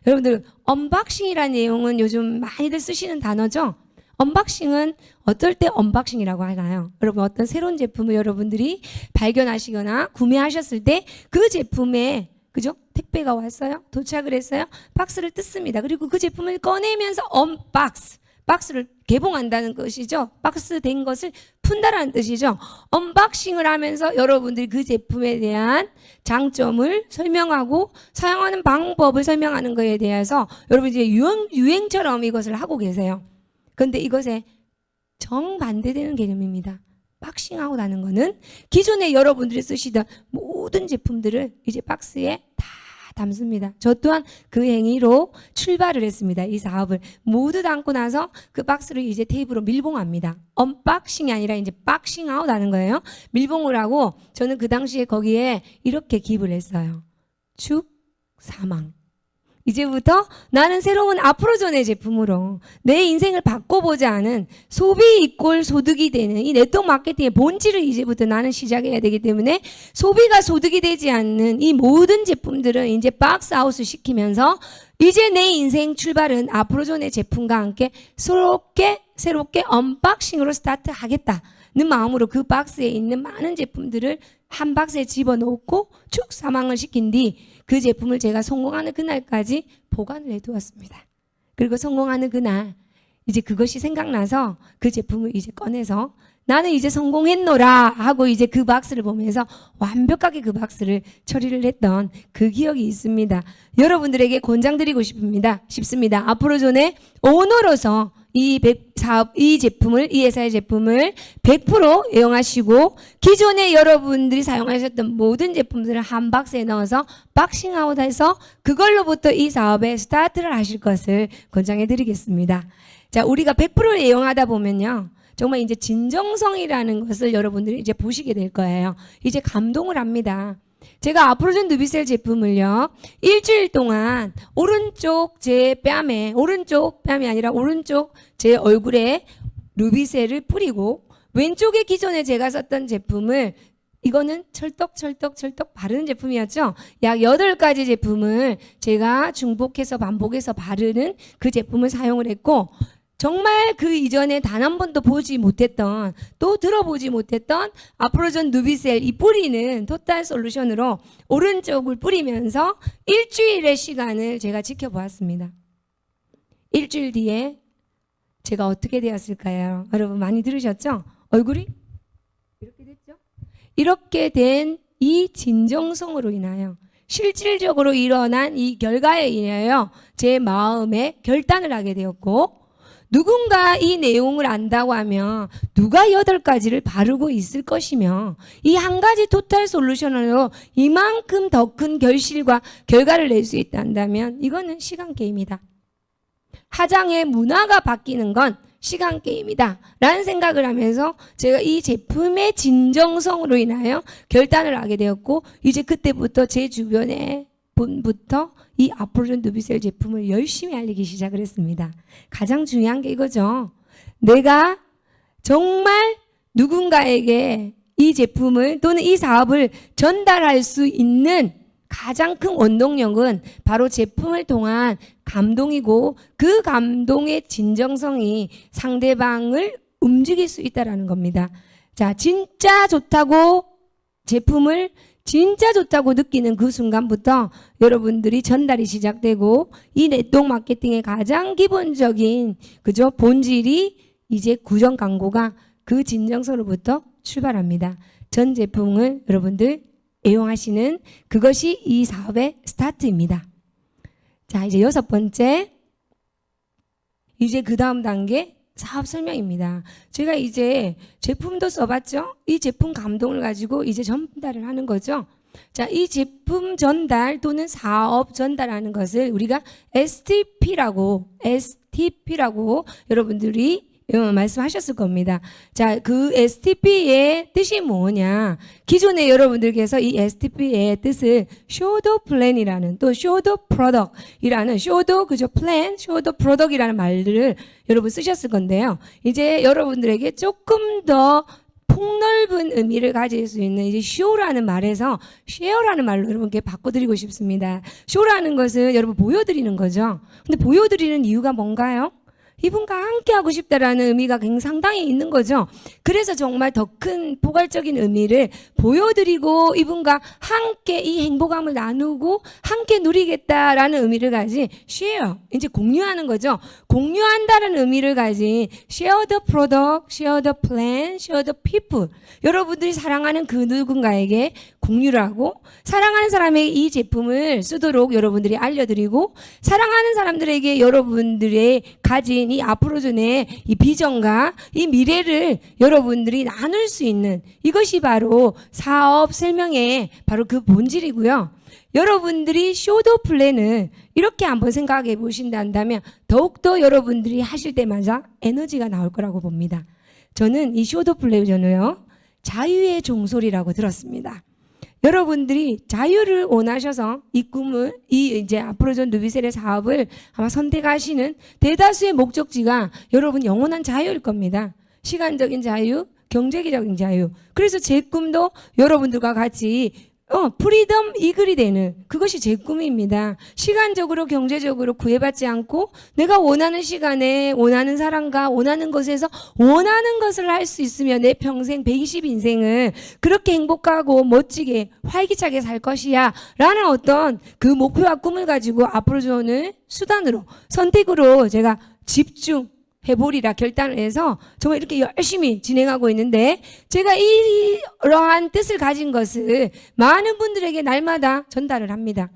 여러분들, 언박싱이라는 내용은 요즘 많이들 쓰시는 단어죠? 언박싱은 어떨 때 언박싱이라고 하나요? 여러분, 어떤 새로운 제품을 여러분들이 발견하시거나 구매하셨을 때 그 제품에, 그죠? 택배가 왔어요? 도착을 했어요? 박스를 뜯습니다. 그리고 그 제품을 꺼내면서 언박스, 박스를 개봉한다는 것이죠. 박스 된 것을 푼다라는 뜻이죠. 언박싱을 하면서 여러분들이 그 제품에 대한 장점을 설명하고 사용하는 방법을 설명하는 것에 대해서 여러분 이제 유행처럼 이것을 하고 계세요. 그런데 이것에 정반대되는 개념입니다. 박싱아웃 하는 거는 기존에 여러분들이 쓰시던 모든 제품들을 이제 박스에 다 담습니다. 저 또한 그 행위로 출발을 했습니다. 이 사업을 모두 담고 나서 그 박스를 이제 테이프로 밀봉합니다. 언박싱이 아니라 이제 박싱아웃 하는 거예요. 밀봉을 하고 저는 그 당시에 거기에 이렇게 기입을 했어요. 축 사망. 이제부터 나는 새로운 아프로존의 제품으로 내 인생을 바꿔보자 하는 소비 이꼴 소득이 되는 이 네트워크 마케팅의 본질을 이제부터 나는 시작해야 되기 때문에 소비가 소득이 되지 않는 이 모든 제품들은 이제 박스아웃을 시키면서 이제 내 인생 출발은 아프로존의 제품과 함께 새롭게 언박싱으로 스타트하겠다는 마음으로 그 박스에 있는 많은 제품들을 한 박스에 집어넣고 축 사망을 시킨 뒤 그 제품을 제가 성공하는 그날까지 보관을 해두었습니다. 그리고 성공하는 그날 이제 그것이 생각나서 그 제품을 이제 꺼내서 나는 이제 성공했노라 하고 이제 그 박스를 보면서 완벽하게 그 박스를 처리를 했던 그 기억이 있습니다. 여러분들에게 권장드리고 싶습니다. 아프로존의 오너로서 이 제품을, 이 회사의 제품을 100% 애용하시고 기존에 여러분들이 사용하셨던 모든 제품들을 한 박스에 넣어서 박싱아웃해서 그걸로부터 이 사업에 스타트를 하실 것을 권장해 드리겠습니다. 자, 우리가 100% 애용하다 보면요. 정말 이제 진정성이라는 것을 여러분들이 이제 보시게 될 거예요. 이제 감동을 합니다. 제가 아프로존 누비셀 제품을요, 일주일 동안 오른쪽 뺨이 아니라 오른쪽 제 얼굴에 누비셀을 뿌리고 왼쪽에 기존에 제가 썼던 제품을 이거는 철떡 바르는 제품이었죠. 약 8가지 제품을 제가 중복해서 반복해서 바르는 그 제품을 사용을 했고 정말 그 이전에 단 한 번도 보지 못했던 또 들어보지 못했던 아프로존 누비셀 이 뿌리는 토탈 솔루션으로 오른쪽을 뿌리면서 일주일의 시간을 제가 지켜보았습니다. 일주일 뒤에 제가 어떻게 되었을까요? 여러분 많이 들으셨죠? 얼굴이 이렇게 됐죠? 이렇게 된 이 진정성으로 인하여 실질적으로 일어난 이 결과에 인하여 제 마음에 결단을 하게 되었고 누군가 이 내용을 안다고 하면 누가 8가지를 바르고 있을 것이며 이 한 가지 토탈 솔루션으로 이만큼 더 큰 결실과 결과를 낼 수 있다면 이거는 시간 게임이다. 화장의 문화가 바뀌는 건 시간 게임이다 라는 생각을 하면서 제가 이 제품의 진정성으로 인하여 결단을 하게 되었고 이제 그때부터 제 주변에 분부터 이 아프로존 누비셀 제품을 열심히 알리기 시작을 했습니다. 가장 중요한 게 이거죠. 내가 정말 누군가에게 이 제품을 또는 이 사업을 전달할 수 있는 가장 큰 원동력은 바로 제품을 통한 감동이고 그 감동의 진정성이 상대방을 움직일 수 있다는 겁니다. 자, 진짜 좋다고 제품을 진짜 좋다고 느끼는 그 순간부터 여러분들이 전달이 시작되고 이 네트워크 마케팅의 가장 기본적인 그죠 본질이 이제 구정 광고가 그 진정성으로부터 출발합니다. 전 제품을 여러분들 애용하시는 그것이 이 사업의 스타트입니다. 자, 이제 6번째 이제 그 다음 단계 사업 설명입니다. 제가 이제 제품도 써봤죠? 이 제품 감동을 가지고 이제 전달을 하는 거죠. 자, 이 제품 전달 또는 사업 전달하는 것을 우리가 STP라고 여러분들이 말씀하셨을 겁니다. 자, 그 STP의 뜻이 뭐냐? 기존에 여러분들께서 이 STP의 뜻을 showed plan이라는 또 showed product이라는 showed 그죠? plan, showed product이라는 말들을 여러분 쓰셨을 건데요. 이제 여러분들에게 조금 더 폭넓은 의미를 가질 수 있는 이제 show라는 말에서 share라는 말로 여러분께 바꿔드리고 싶습니다. show라는 것은 여러분 보여드리는 거죠. 근데 보여드리는 이유가 뭔가요? 이분과 함께 하고 싶다라는 의미가 굉장히 상당히 있는 거죠. 그래서 정말 더 큰 포괄적인 의미를 보여드리고 이분과 함께 이 행복감을 나누고 함께 누리겠다라는 의미를 가진 share, 이제 공유하는 거죠. 공유한다는 의미를 가진 share the product, share the plan, share the people. 여러분들이 사랑하는 그 누군가에게 공유를 하고 사랑하는 사람에게 이 제품을 쓰도록 여러분들이 알려드리고 사랑하는 사람들에게 여러분들의 가진 이 앞으로전의 이 비전과 이 미래를 여러분들이 나눌 수 있는 이것이 바로 사업 설명의 바로 그 본질이고요. 여러분들이 쇼도 플랜을 이렇게 한번 생각해 보신다면 더욱더 여러분들이 하실 때마다 에너지가 나올 거라고 봅니다. 저는 이 쇼도 플랜을요 자유의 종소리라고 들었습니다. 여러분들이 자유를 원하셔서 이 꿈을 이제 앞으로 전 누비셀의 사업을 아마 선택하시는 대다수의 목적지가 여러분 영원한 자유일 겁니다. 시간적인 자유, 경제적인 자유. 그래서 제 꿈도 여러분들과 같이 프리덤 이글이 되는 그것이 제 꿈입니다. 시간적으로 경제적으로 구애받지 않고 내가 원하는 시간에 원하는 사람과 원하는 곳에서 원하는 것을 할 수 있으면 내 평생 120 인생을 그렇게 행복하고 멋지게 활기차게 살 것이야 라는 어떤 그 목표와 꿈을 가지고 앞으로 저는 수단으로 선택으로 제가 집중 해보리라 결단을 해서 정말 이렇게 열심히 진행하고 있는데 제가 이러한 뜻을 가진 것을 많은 분들에게 날마다 전달을 합니다.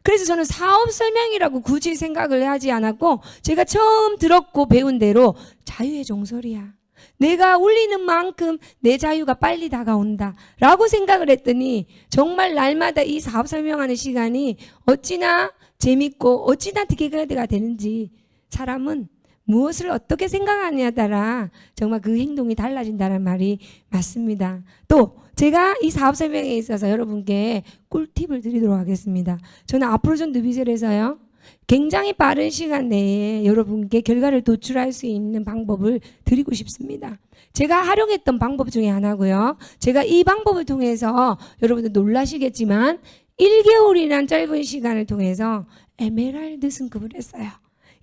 그래서 저는 사업 설명이라고 굳이 생각을 하지 않았고 제가 처음 들었고 배운 대로 자유의 종소리야. 내가 울리는 만큼 내 자유가 빨리 다가온다 라고 생각을 했더니 정말 날마다 이 사업 설명하는 시간이 어찌나 재밌고 어찌나 기대가 되는지 사람은 무엇을 어떻게 생각하느냐에 따라 정말 그 행동이 달라진다는 말이 맞습니다. 또 제가 이 사업 설명에 있어서 여러분께 꿀팁을 드리도록 하겠습니다. 저는 앞으로 전 누비셀에서요 굉장히 빠른 시간 내에 여러분께 결과를 도출할 수 있는 방법을 드리고 싶습니다. 제가 활용했던 방법 중에 하나고요. 제가 이 방법을 통해서 여러분들 놀라시겠지만 1개월이란 짧은 시간을 통해서 에메랄드 승급을 했어요.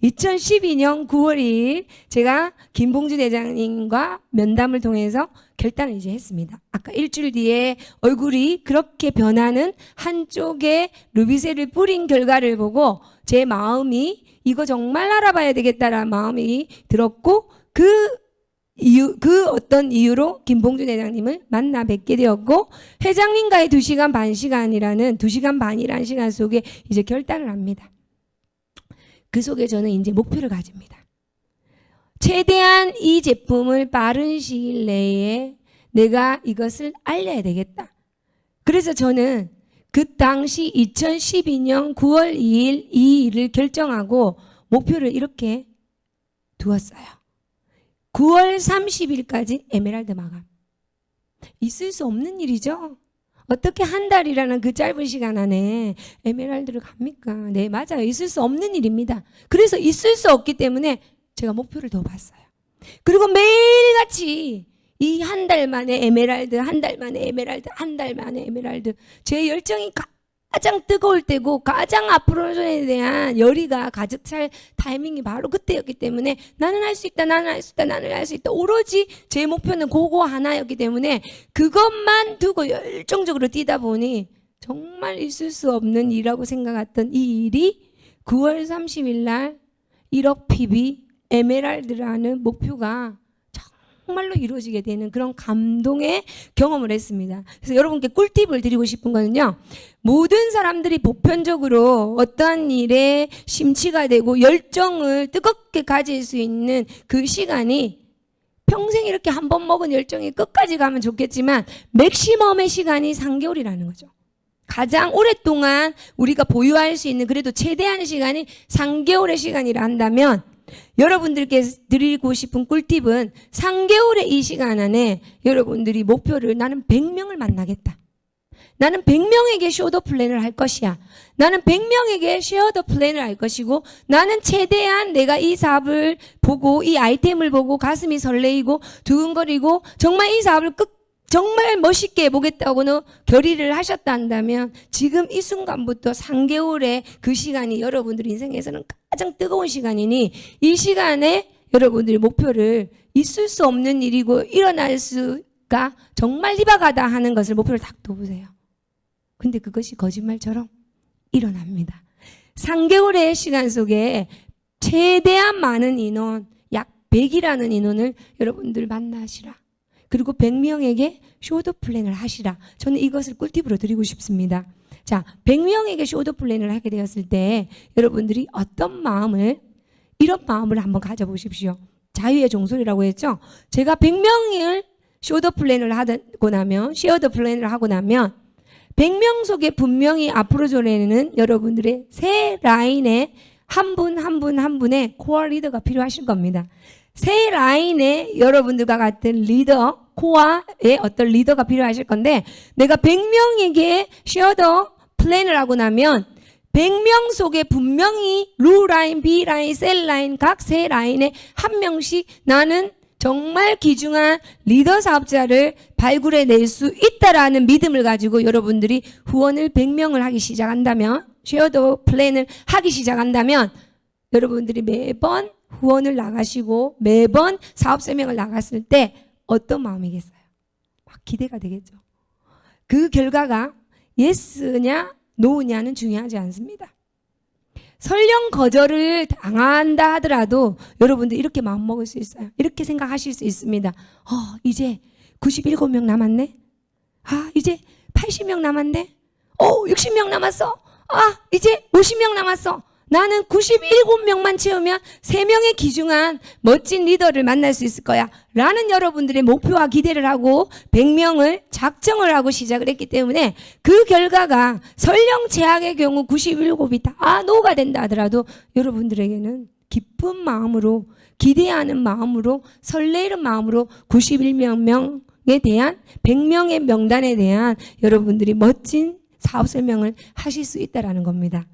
2012년 9월 2일 제가 김봉준 회장님과 면담을 통해서 결단을 이제 했습니다. 아까 일주일 뒤에 얼굴이 그렇게 변하는 한쪽에 루비셀을 뿌린 결과를 보고 제 마음이 이거 정말 알아봐야 되겠다라는 마음이 들었고 그 어떤 이유로 김봉준 회장님을 만나 뵙게 되었고 회장님과의 2시간 반 시간이라는 2시간 반이라는 시간 속에 이제 결단을 합니다. 그 속에 저는 이제 목표를 가집니다. 최대한 이 제품을 빠른 시일 내에 내가 이것을 알려야 되겠다. 그래서 저는 그 당시 2012년 9월 2일 이 일을 결정하고 목표를 이렇게 두었어요. 9월 30일까지 에메랄드 마감. 있을 수 없는 일이죠. 어떻게 한 달이라는 그 짧은 시간 안에 에메랄드를 갑니까? 네, 맞아요. 있을 수 없는 일입니다. 그래서 있을 수 없기 때문에 제가 목표를 더 봤어요. 그리고 매일같이 이 한 달 만에 에메랄드, 한 달 만에 에메랄드, 한 달 만에 에메랄드. 제 열정이 가장 뜨거울 때고 가장 앞으로에 대한 열의가 가득 찰 타이밍이 바로 그때였기 때문에 나는 할 수 있다, 나는 할 수 있다, 나는 할 수 있다. 오로지 제 목표는 그거 하나였기 때문에 그것만 두고 열정적으로 뛰다 보니 정말 있을 수 없는 일이라고 생각했던 이 일이 9월 30일 날 1억 PB 에메랄드라는 목표가 정말로 이루어지게 되는 그런 감동의 경험을 했습니다. 그래서 여러분께 꿀팁을 드리고 싶은 거는요. 모든 사람들이 보편적으로 어떠한 일에 심취가 되고 열정을 뜨겁게 가질 수 있는 그 시간이 평생 이렇게 한 번 먹은 열정이 끝까지 가면 좋겠지만 맥시멈의 시간이 3개월이라는 거죠. 가장 오랫동안 우리가 보유할 수 있는 그래도 최대한 시간이 3개월의 시간이라 한다면 여러분들께 드리고 싶은 꿀팁은 3개월의 이 시간 안에 여러분들이 목표를 나는 100명을 만나겠다. 나는 100명에게 쇼더 플랜을 할 것이야. 나는 100명에게 쉐어더 플랜을 할 것이고 나는 최대한 내가 이 사업을 보고 이 아이템을 보고 가슴이 설레이고 두근거리고 정말 이 사업을 정말 멋있게 해보겠다고는 결의를 하셨다 한다면 지금 이 순간부터 3개월의 그 시간이 여러분들 인생에서는 가장 뜨거운 시간이니 이 시간에 여러분들이 목표를 있을 수 없는 일이고 일어날 수가 정말 희박하다 하는 것을 목표를 딱 둬보세요. 근데 그것이 거짓말처럼 일어납니다. 3개월의 시간 속에 최대한 많은 인원, 약 100이라는 인원을 여러분들 만나시라. 그리고 100명에게 쇼더 플랜을 하시라. 저는 이것을 꿀팁으로 드리고 싶습니다. 자, 100명에게 쇼더 플랜을 하게 되었을 때 여러분들이 어떤 마음을, 이런 마음을 한번 가져보십시오. 자유의 종소리라고 했죠? 제가 100명을 쇼더 플랜을 하고 나면, 쉐어더 플랜을 하고 나면 100명 속에 분명히 앞으로 전에는 여러분들의 새 라인에 한 분 한 분 한 분의 코어 리더가 필요하실 겁니다. 새 라인에 여러분들과 같은 리더, 코어의 어떤 리더가 필요하실 건데 내가 100명에게 쉐어더 플랜을 하고 나면 100명 속에 분명히 루 라인, B 라인, 셀 라인 각 세 라인에 한 명씩 나는 정말 귀중한 리더 사업자를 발굴해낼 수 있다라는 믿음을 가지고 여러분들이 후원을 100명을 하기 시작한다면 쉐어더 플랜을 하기 시작한다면 여러분들이 매번 후원을 나가시고 매번 사업 설명을 나갔을 때 어떤 마음이겠어요? 막 기대가 되겠죠. 그 결과가 예스냐 노냐는 중요하지 않습니다. 설령 거절을 당한다 하더라도 여러분들 이렇게 마음먹을 수 있어요. 이렇게 생각하실 수 있습니다. 이제 97명 남았네. 이제 80명 남았네. 60명 남았어. 이제 50명 남았어. 나는 97명만 채우면 3명의 귀중한 멋진 리더를 만날 수 있을 거야 라는 여러분들의 목표와 기대를 하고 100명을 작정을 하고 시작을 했기 때문에 그 결과가 설령 제약의 경우 97이 다 노가 된다 하더라도 여러분들에게는 기쁜 마음으로 기대하는 마음으로 설레이는 마음으로 91명에 대한 100명의 명단에 대한 여러분들이 멋진 사업 설명을 하실 수 있다는 겁니다.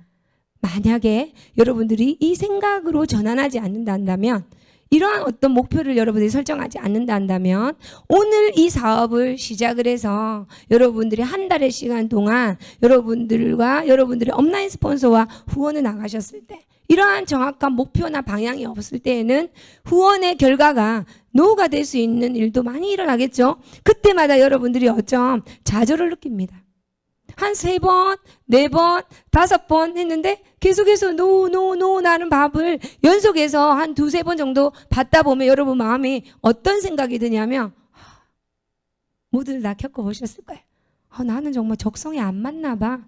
만약에 여러분들이 이 생각으로 전환하지 않는다 한다면 이러한 어떤 목표를 여러분들이 설정하지 않는다 한다면 오늘 이 사업을 시작을 해서 여러분들이 한 달의 시간 동안 여러분들과 여러분들의 업라인 스폰서와 후원을 나가셨을 때 이러한 정확한 목표나 방향이 없을 때에는 후원의 결과가 노가 될 수 있는 일도 많이 일어나겠죠. 그때마다 여러분들이 어쩜 좌절을 느낍니다. 한 3번, 4번, 5번 했는데 계속해서 노 나는 밥을 연속해서 한 2-3번 정도 받다 보면 여러분 마음이 어떤 생각이 드냐면 모두들 다 겪어보셨을 거예요. 나는 정말 적성에 안 맞나 봐.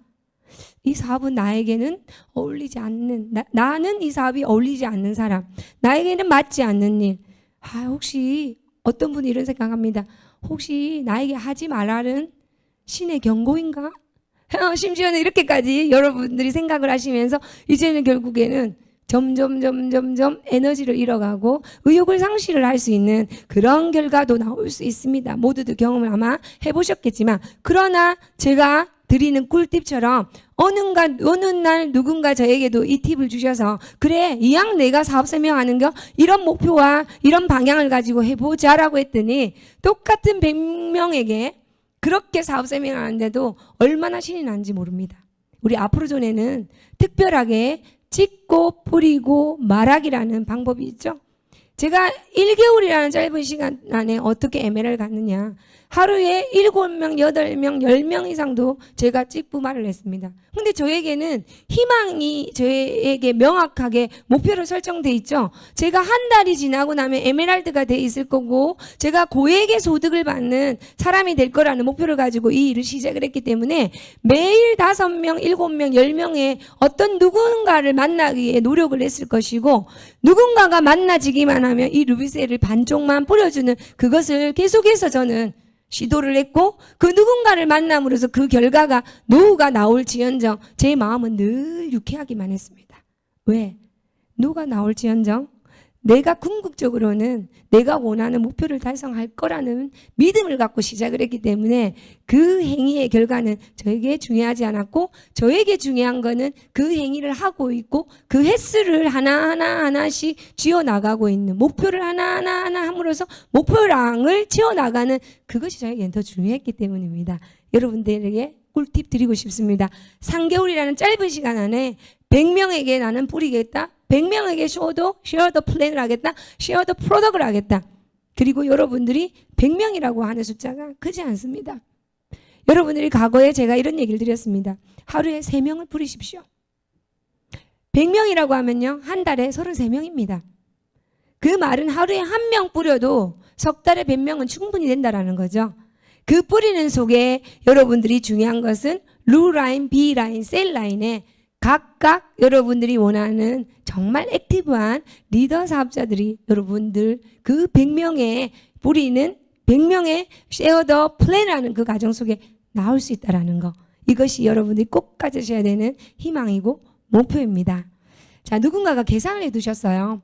이 사업은 나에게는 어울리지 않는, 나는 이 사업이 어울리지 않는 사람, 나에게는 맞지 않는 일. 혹시 어떤 분이 이런 생각합니다. 혹시 나에게 하지 말라는 신의 경고인가? 심지어는 이렇게까지 여러분들이 생각을 하시면서 이제는 결국에는 점점 에너지를 잃어가고 의욕을 상실을 할 수 있는 그런 결과도 나올 수 있습니다. 모두들 경험을 아마 해보셨겠지만 그러나 제가 드리는 꿀팁처럼 어느 날 누군가 저에게도 이 팁을 주셔서 그래 이왕 내가 사업 설명하는 거 이런 목표와 이런 방향을 가지고 해보자라고 했더니 똑같은 100명에게 그렇게 사업 설명하는데도 얼마나 신이 나는지 모릅니다. 우리 앞으로 전에는 특별하게 찍고 뿌리고 말하기라는 방법이 있죠. 제가 1개월이라는 짧은 시간 안에 어떻게 에메랄을 갖느냐. 하루에 7명, 8명, 10명 이상도 제가 찍고 말을 했습니다. 근데 저에게는 희망이 저에게 명확하게 목표로 설정돼 있죠. 제가 한 달이 지나고 나면 에메랄드가 돼 있을 거고 제가 고액의 소득을 받는 사람이 될 거라는 목표를 가지고 이 일을 시작을 했기 때문에 매일 5명, 7명, 10명의 어떤 누군가를 만나기 위해 노력을 했을 것이고 누군가가 만나지기만 하면 이 루비셀을 반쪽만 뿌려주는 그것을 계속해서 저는 시도를 했고 그 누군가를 만남으로써 그 결과가 노가 나올지언정 제 마음은 늘 유쾌하기만 했습니다. 왜? 노가 나올지언정 내가 궁극적으로는 내가 원하는 목표를 달성할 거라는 믿음을 갖고 시작을 했기 때문에 그 행위의 결과는 저에게 중요하지 않았고, 저에게 중요한 거는 그 행위를 하고 있고 그 횟수를 하나씩 쥐어나가고 있는, 목표를 하나하나 함으로써 목표량을 채워나가는 그것이 저에게는 더 중요했기 때문입니다. 여러분들에게 꿀팁 드리고 싶습니다. 3개월이라는 짧은 시간 안에 100명에게 나는 뿌리겠다, 100명에게 share the plan을 하겠다, share the product을 하겠다. 그리고 여러분들이 100명이라고 하는 숫자가 크지 않습니다. 여러분들이 과거에 제가 이런 얘기를 드렸습니다. 하루에 3명을 뿌리십시오. 100명이라고 하면요, 한 달에 33명입니다. 그 말은 하루에 1명 뿌려도 석 달에 100명은 충분히 된다라는 거죠. 그 뿌리는 속에 여러분들이 중요한 것은 루라인, B라인, 셀라인에 각각 여러분들이 원하는 정말 액티브한 리더 사업자들이 여러분들 그 100명의 뿌리는 100명의 share the plan이라는 그 과정 속에 나올 수 있다는 거. 이것이 여러분들이 꼭 가지셔야 되는 희망이고 목표입니다. 자, 누군가가 계산을 해두셨어요.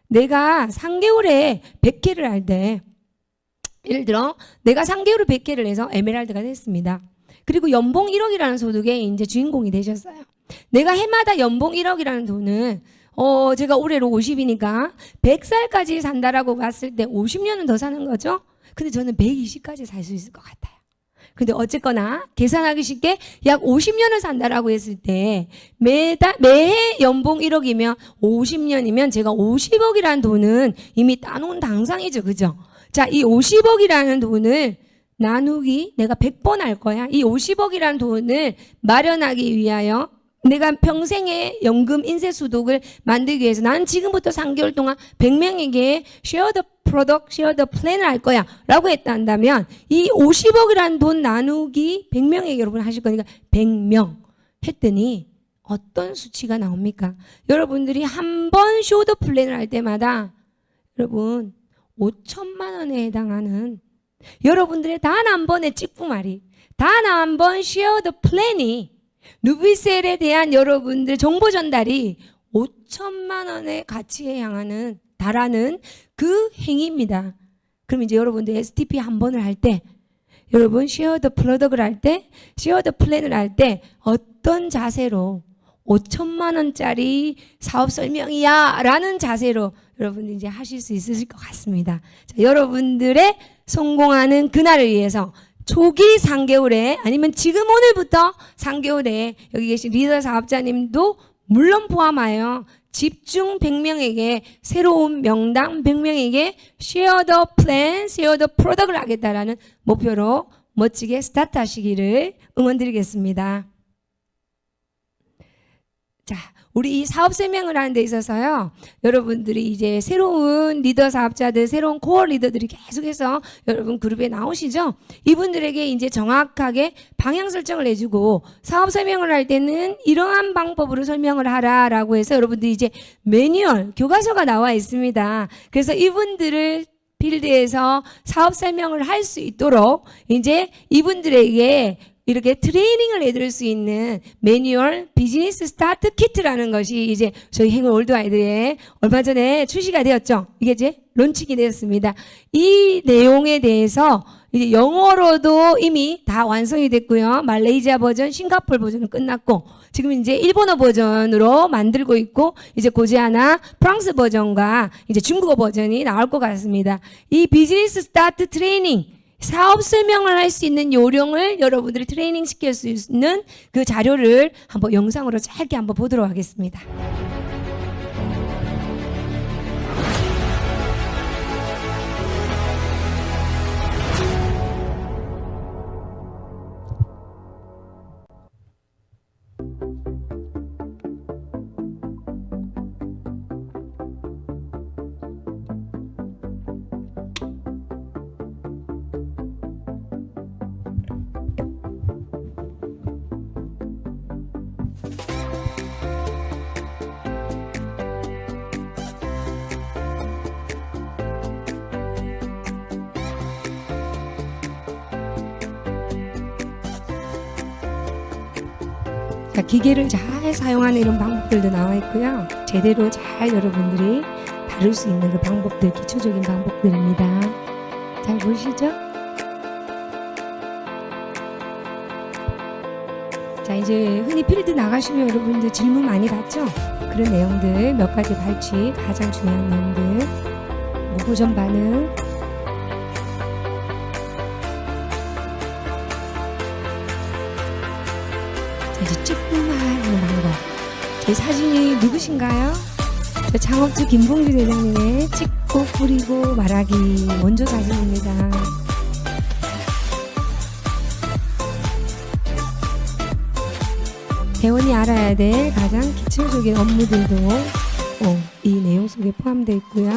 내가 3개월에 100개를 할 때, 예를 들어 내가 3개월에 100개를 해서 에메랄드가 됐습니다. 그리고 연봉 1억이라는 소득의 이제 주인공이 되셨어요. 내가 해마다 연봉 1억이라는 돈은 제가 올해로 50이니까 100살까지 산다라고 봤을 때 50년은 더 사는 거죠. 근데 저는 120까지 살 수 있을 것 같아요. 근데 어쨌거나 계산하기 쉽게 약 50년을 산다라고 했을 때 매해 연봉 1억이면 50년이면 제가 50억이라는 돈은 이미 따놓은 당상이죠. 그죠? 자, 이 50억이라는 돈을 나누기 내가 100번 할 거야. 이 50억이라는 돈을 마련하기 위하여 내가 평생의 연금 인쇄소득을 만들기 위해서 나는 지금부터 3개월 동안 100명에게 share the product, share the plan을 할 거야 라고 했다면 이 50억이라는 돈 나누기 100명에게 여러분 하실 거니까 100명 했더니 어떤 수치가 나옵니까? 여러분들이 한 번 share the plan을 할 때마다 여러분 5천만 원에 해당하는 여러분들의 단 한 번의 찍부말이, 단 한 번 share the plan이 누비셀에 대한 여러분들 정보 전달이 5천만 원의 가치에 향하는 달하는 그 행위입니다. 그럼 이제 여러분들 STP 한 번을 할 때, 여러분 share the product을 할 때, share the plan을 할 때 어떤 자세로 5천만 원짜리 사업 설명이야 라는 자세로 여러분들 이제 하실 수 있으실 것 같습니다. 자, 여러분들의 성공하는 그날을 위해서 초기 3개월에 아니면 지금 오늘부터 3개월에 여기 계신 리더 사업자님도 물론 포함하여 집중 100명에게 새로운 명당 100명에게 share the plan, share the product을 하겠다라는 목표로 멋지게 스타트 하시기를 응원드리겠습니다. 자, 우리 이 사업 설명을 하는 데 있어서요, 여러분들이 이제 새로운 리더 사업자들, 새로운 코어 리더들이 계속해서 여러분 그룹에 나오시죠? 이분들에게 이제 정확하게 방향 설정을 해주고 사업 설명을 할 때는 이러한 방법으로 설명을 하라라고 해서 여러분들이 이제 매뉴얼, 교과서가 나와 있습니다. 그래서 이분들을 필드에서 사업 설명을 할 수 있도록 이제 이분들에게 이렇게 트레이닝을 해드릴 수 있는 매뉴얼 비즈니스 스타트 키트라는 것이 이제 저희 행운 올드아이들에 얼마 전에 출시가 되었죠. 이게 이제 론칭이 되었습니다. 이 내용에 대해서 이제 영어로도 이미 다 완성이 됐고요. 말레이시아 버전, 싱가포르 버전은 끝났고 지금 이제 일본어 버전으로 만들고 있고 이제 고지아나 프랑스 버전과 이제 중국어 버전이 나올 것 같습니다. 이 비즈니스 스타트 트레이닝 사업 설명을 할 수 있는 요령을 여러분들이 트레이닝 시킬 수 있는 그 자료를 한번 영상으로 짧게 한번 보도록 하겠습니다. 자, 기계를 잘 사용하는 이런 방법들도 나와 있고요. 제대로 잘 여러분들이 다룰 수 있는 그 방법들, 기초적인 방법들입니다. 잘 보시죠? 자, 이제 흔히 필드 나가시면 여러분들 질문 많이 받죠? 그런 내용들 몇 가지 발칙, 가장 중요한 내용들, 보전 반응, 자, 이제 찍고만 하는 방법. 저희 사진이 누구신가요? 저 창업주 김봉주 대장님의 찍고 뿌리고 말하기 원조 사진입니다. 회원이 알아야 될 가장 기초적인 업무들도 이 내용 속에 포함되어 있고요.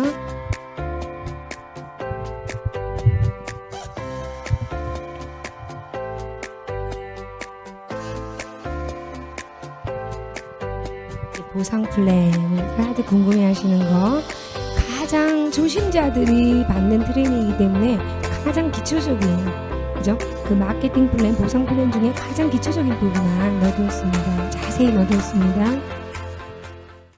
보상 플랜을 다들 궁금해하시는 거, 가장 초심자들이 받는 트레이닝이기 때문에 가장 기초적인, 그죠? 그 마케팅 플랜, 보상 플랜 중에 가장 기초적인 부분만 넣어두었습니다. 자세히 넣어두었습니다.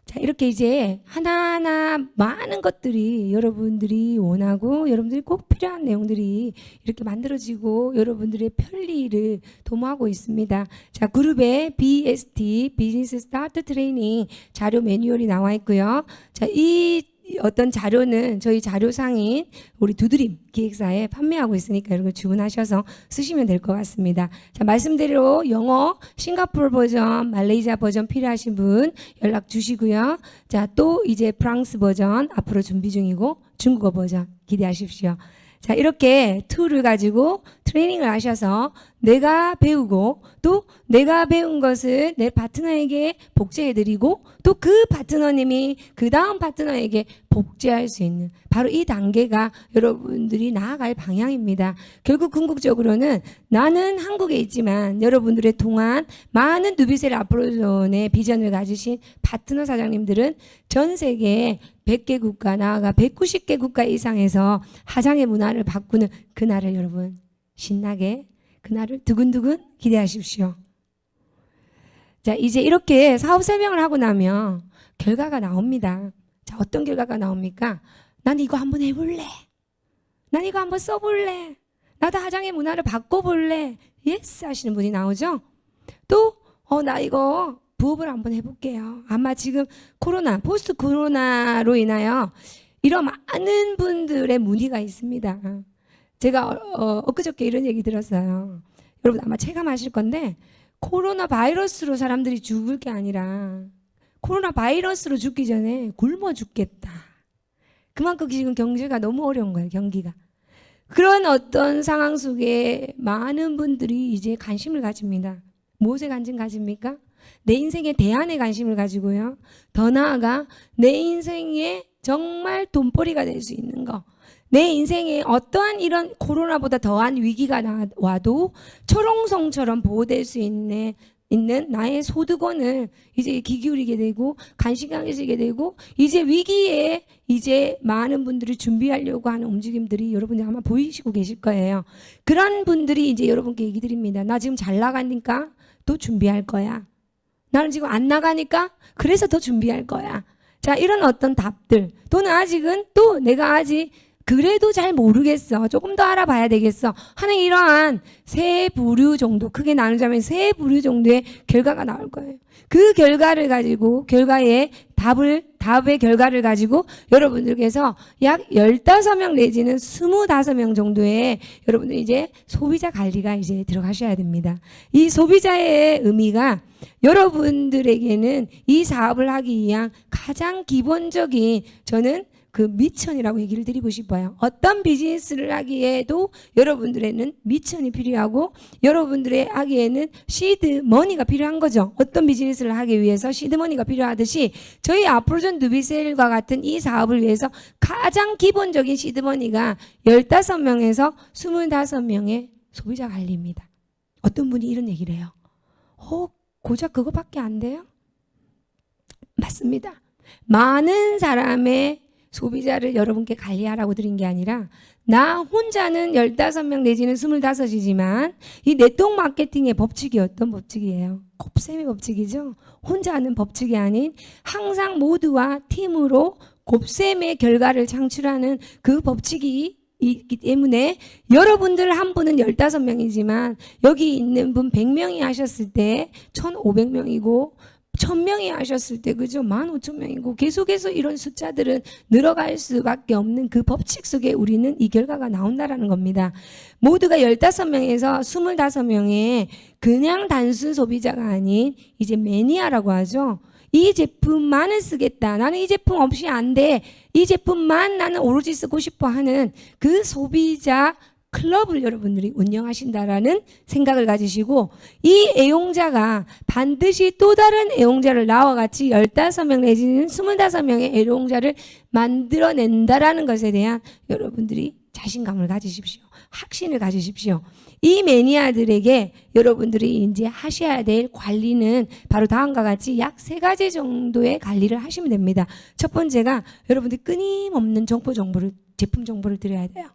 자, 이렇게 이제 하나하나 많은 것들이 여러분들이 원하고 여러분들이 꼭 필요한 내용들이 이렇게 만들어지고 여러분들의 편리를 도모하고 있습니다. 자, 그룹에 BST, 비즈니스 스타트 트레이닝 자료 매뉴얼이 나와 있고요. 자, 이 어떤 자료는 저희 자료상인 우리 두드림 기획사에 판매하고 있으니까 여러분 주문하셔서 쓰시면 될 것 같습니다. 자, 말씀대로 영어, 싱가포르 버전, 말레이시아 버전 필요하신 분 연락 주시고요. 자, 또 이제 프랑스 버전 앞으로 준비 중이고 중국어 버전 기대하십시오. 자, 이렇게 툴을 가지고 트레이닝을 하셔서 내가 배우고 또 내가 배운 것을 내 파트너에게 복제해드리고 또 그 파트너님이 그 다음 파트너에게 복제할 수 있는 바로 이 단계가 여러분들이 나아갈 방향입니다. 결국 궁극적으로는 나는 한국에 있지만 여러분들의 통한 많은 누비셀 앞으로존의 비전을 가지신 파트너 사장님들은 전 세계 100개 국가 나아가 190개 국가 이상에서 화장의 문화를 바꾸는 그날을 여러분 신나게 그날을 두근두근 기대하십시오. 자, 이제 이렇게 사업 설명을 하고 나면 결과가 나옵니다. 자, 어떤 결과가 나옵니까? 난 이거 한번 해볼래. 난 이거 한번 써볼래. 나도 화장의 문화를 바꿔볼래. 예스 하시는 분이 나오죠. 또 나 이거 부업을 한번 해볼게요. 아마 지금 코로나, 포스트 코로나로 인하여 이런 많은 분들의 문의가 있습니다. 제가 엊그저께 이런 얘기 들었어요. 여러분 아마 체감하실 건데 코로나 바이러스로 사람들이 죽을 게 아니라 코로나 바이러스로 죽기 전에 굶어 죽겠다. 그만큼 지금 경제가 너무 어려운 거예요. 경기가. 그런 어떤 상황 속에 많은 분들이 이제 관심을 가집니다. 무엇에 관심 가집니까? 내 인생의 대안에 관심을 가지고요. 더 나아가 내 인생에 정말 돈벌이가 될 수 있는 거. 내 인생에 어떠한 이런 코로나보다 더한 위기가 와도 초롱성처럼 보호될 수 있는 나의 소득원을 이제 귀 기울이게 되고 관심 가지게 되고 이제 위기에 이제 많은 분들이 준비하려고 하는 움직임들이 여러분이 아마 보이시고 계실 거예요. 그런 분들이 이제 여러분께 얘기 드립니다. 나 지금 잘 나가니까 또 준비할 거야. 나는 지금 안 나가니까 그래서 더 준비할 거야. 자, 이런 어떤 답들 또는 아직은 또 내가 아직 그래도 잘 모르겠어. 조금 더 알아봐야 되겠어. 하는 이러한 세 부류 정도, 크게 나누자면 세 부류 정도의 결과가 나올 거예요. 그 결과를 가지고, 답의 결과를 가지고 여러분들께서 약 15명 내지는 25명 정도의 여러분들 이제 소비자 관리가 이제 들어가셔야 됩니다. 이 소비자의 의미가 여러분들에게는 이 사업을 하기 위한 가장 기본적인 저는 그 미천이라고 얘기를 드리고 싶어요. 어떤 비즈니스를 하기에도 여러분들에는 미천이 필요하고 여러분들의 하기에는 시드 머니가 필요한 거죠. 어떤 비즈니스를 하기 위해서 시드 머니가 필요하듯이 저희 앞으로존 누비셀과 같은 이 사업을 위해서 가장 기본적인 시드 머니가 15명에서 25명의 소비자 관리입니다. 어떤 분이 이런 얘기를 해요. 고작 그거밖에 안 돼요? 맞습니다. 많은 사람의 소비자를 여러분께 관리하라고 드린 게 아니라 나 혼자는 15명 내지는 25이지만 이 네트워크 마케팅의 법칙이 어떤 법칙이에요? 곱셈의 법칙이죠. 혼자 하는 법칙이 아닌 항상 모두와 팀으로 곱셈의 결과를 창출하는 그 법칙이 있기 때문에 여러분들 한 분은 15명이지만 여기 있는 분 100명이 하셨을 때 1,500명이고 1,000명이 하셨을 때 그죠? 15,000명이고 계속해서 이런 숫자들은 늘어갈 수밖에 없는 그 법칙 속에 우리는 이 결과가 나온다라는 겁니다. 모두가 15명에서 25명의 그냥 단순 소비자가 아닌 이제 매니아라고 하죠. 이 제품만을 쓰겠다. 나는 이 제품 없이 안 돼. 이 제품만 나는 오로지 쓰고 싶어 하는 그 소비자 클럽을 여러분들이 운영하신다라는 생각을 가지시고 이 애용자가 반드시 또 다른 애용자를 나와 같이 15명 내지는 25명의 애용자를 만들어낸다라는 것에 대한 여러분들이 자신감을 가지십시오. 확신을 가지십시오. 이 매니아들에게 여러분들이 이제 하셔야 될 관리는 바로 다음과 같이 약 3가지 정도의 관리를 하시면 됩니다. 첫 번째가 여러분들이 끊임없는 제품 정보를 드려야 돼요.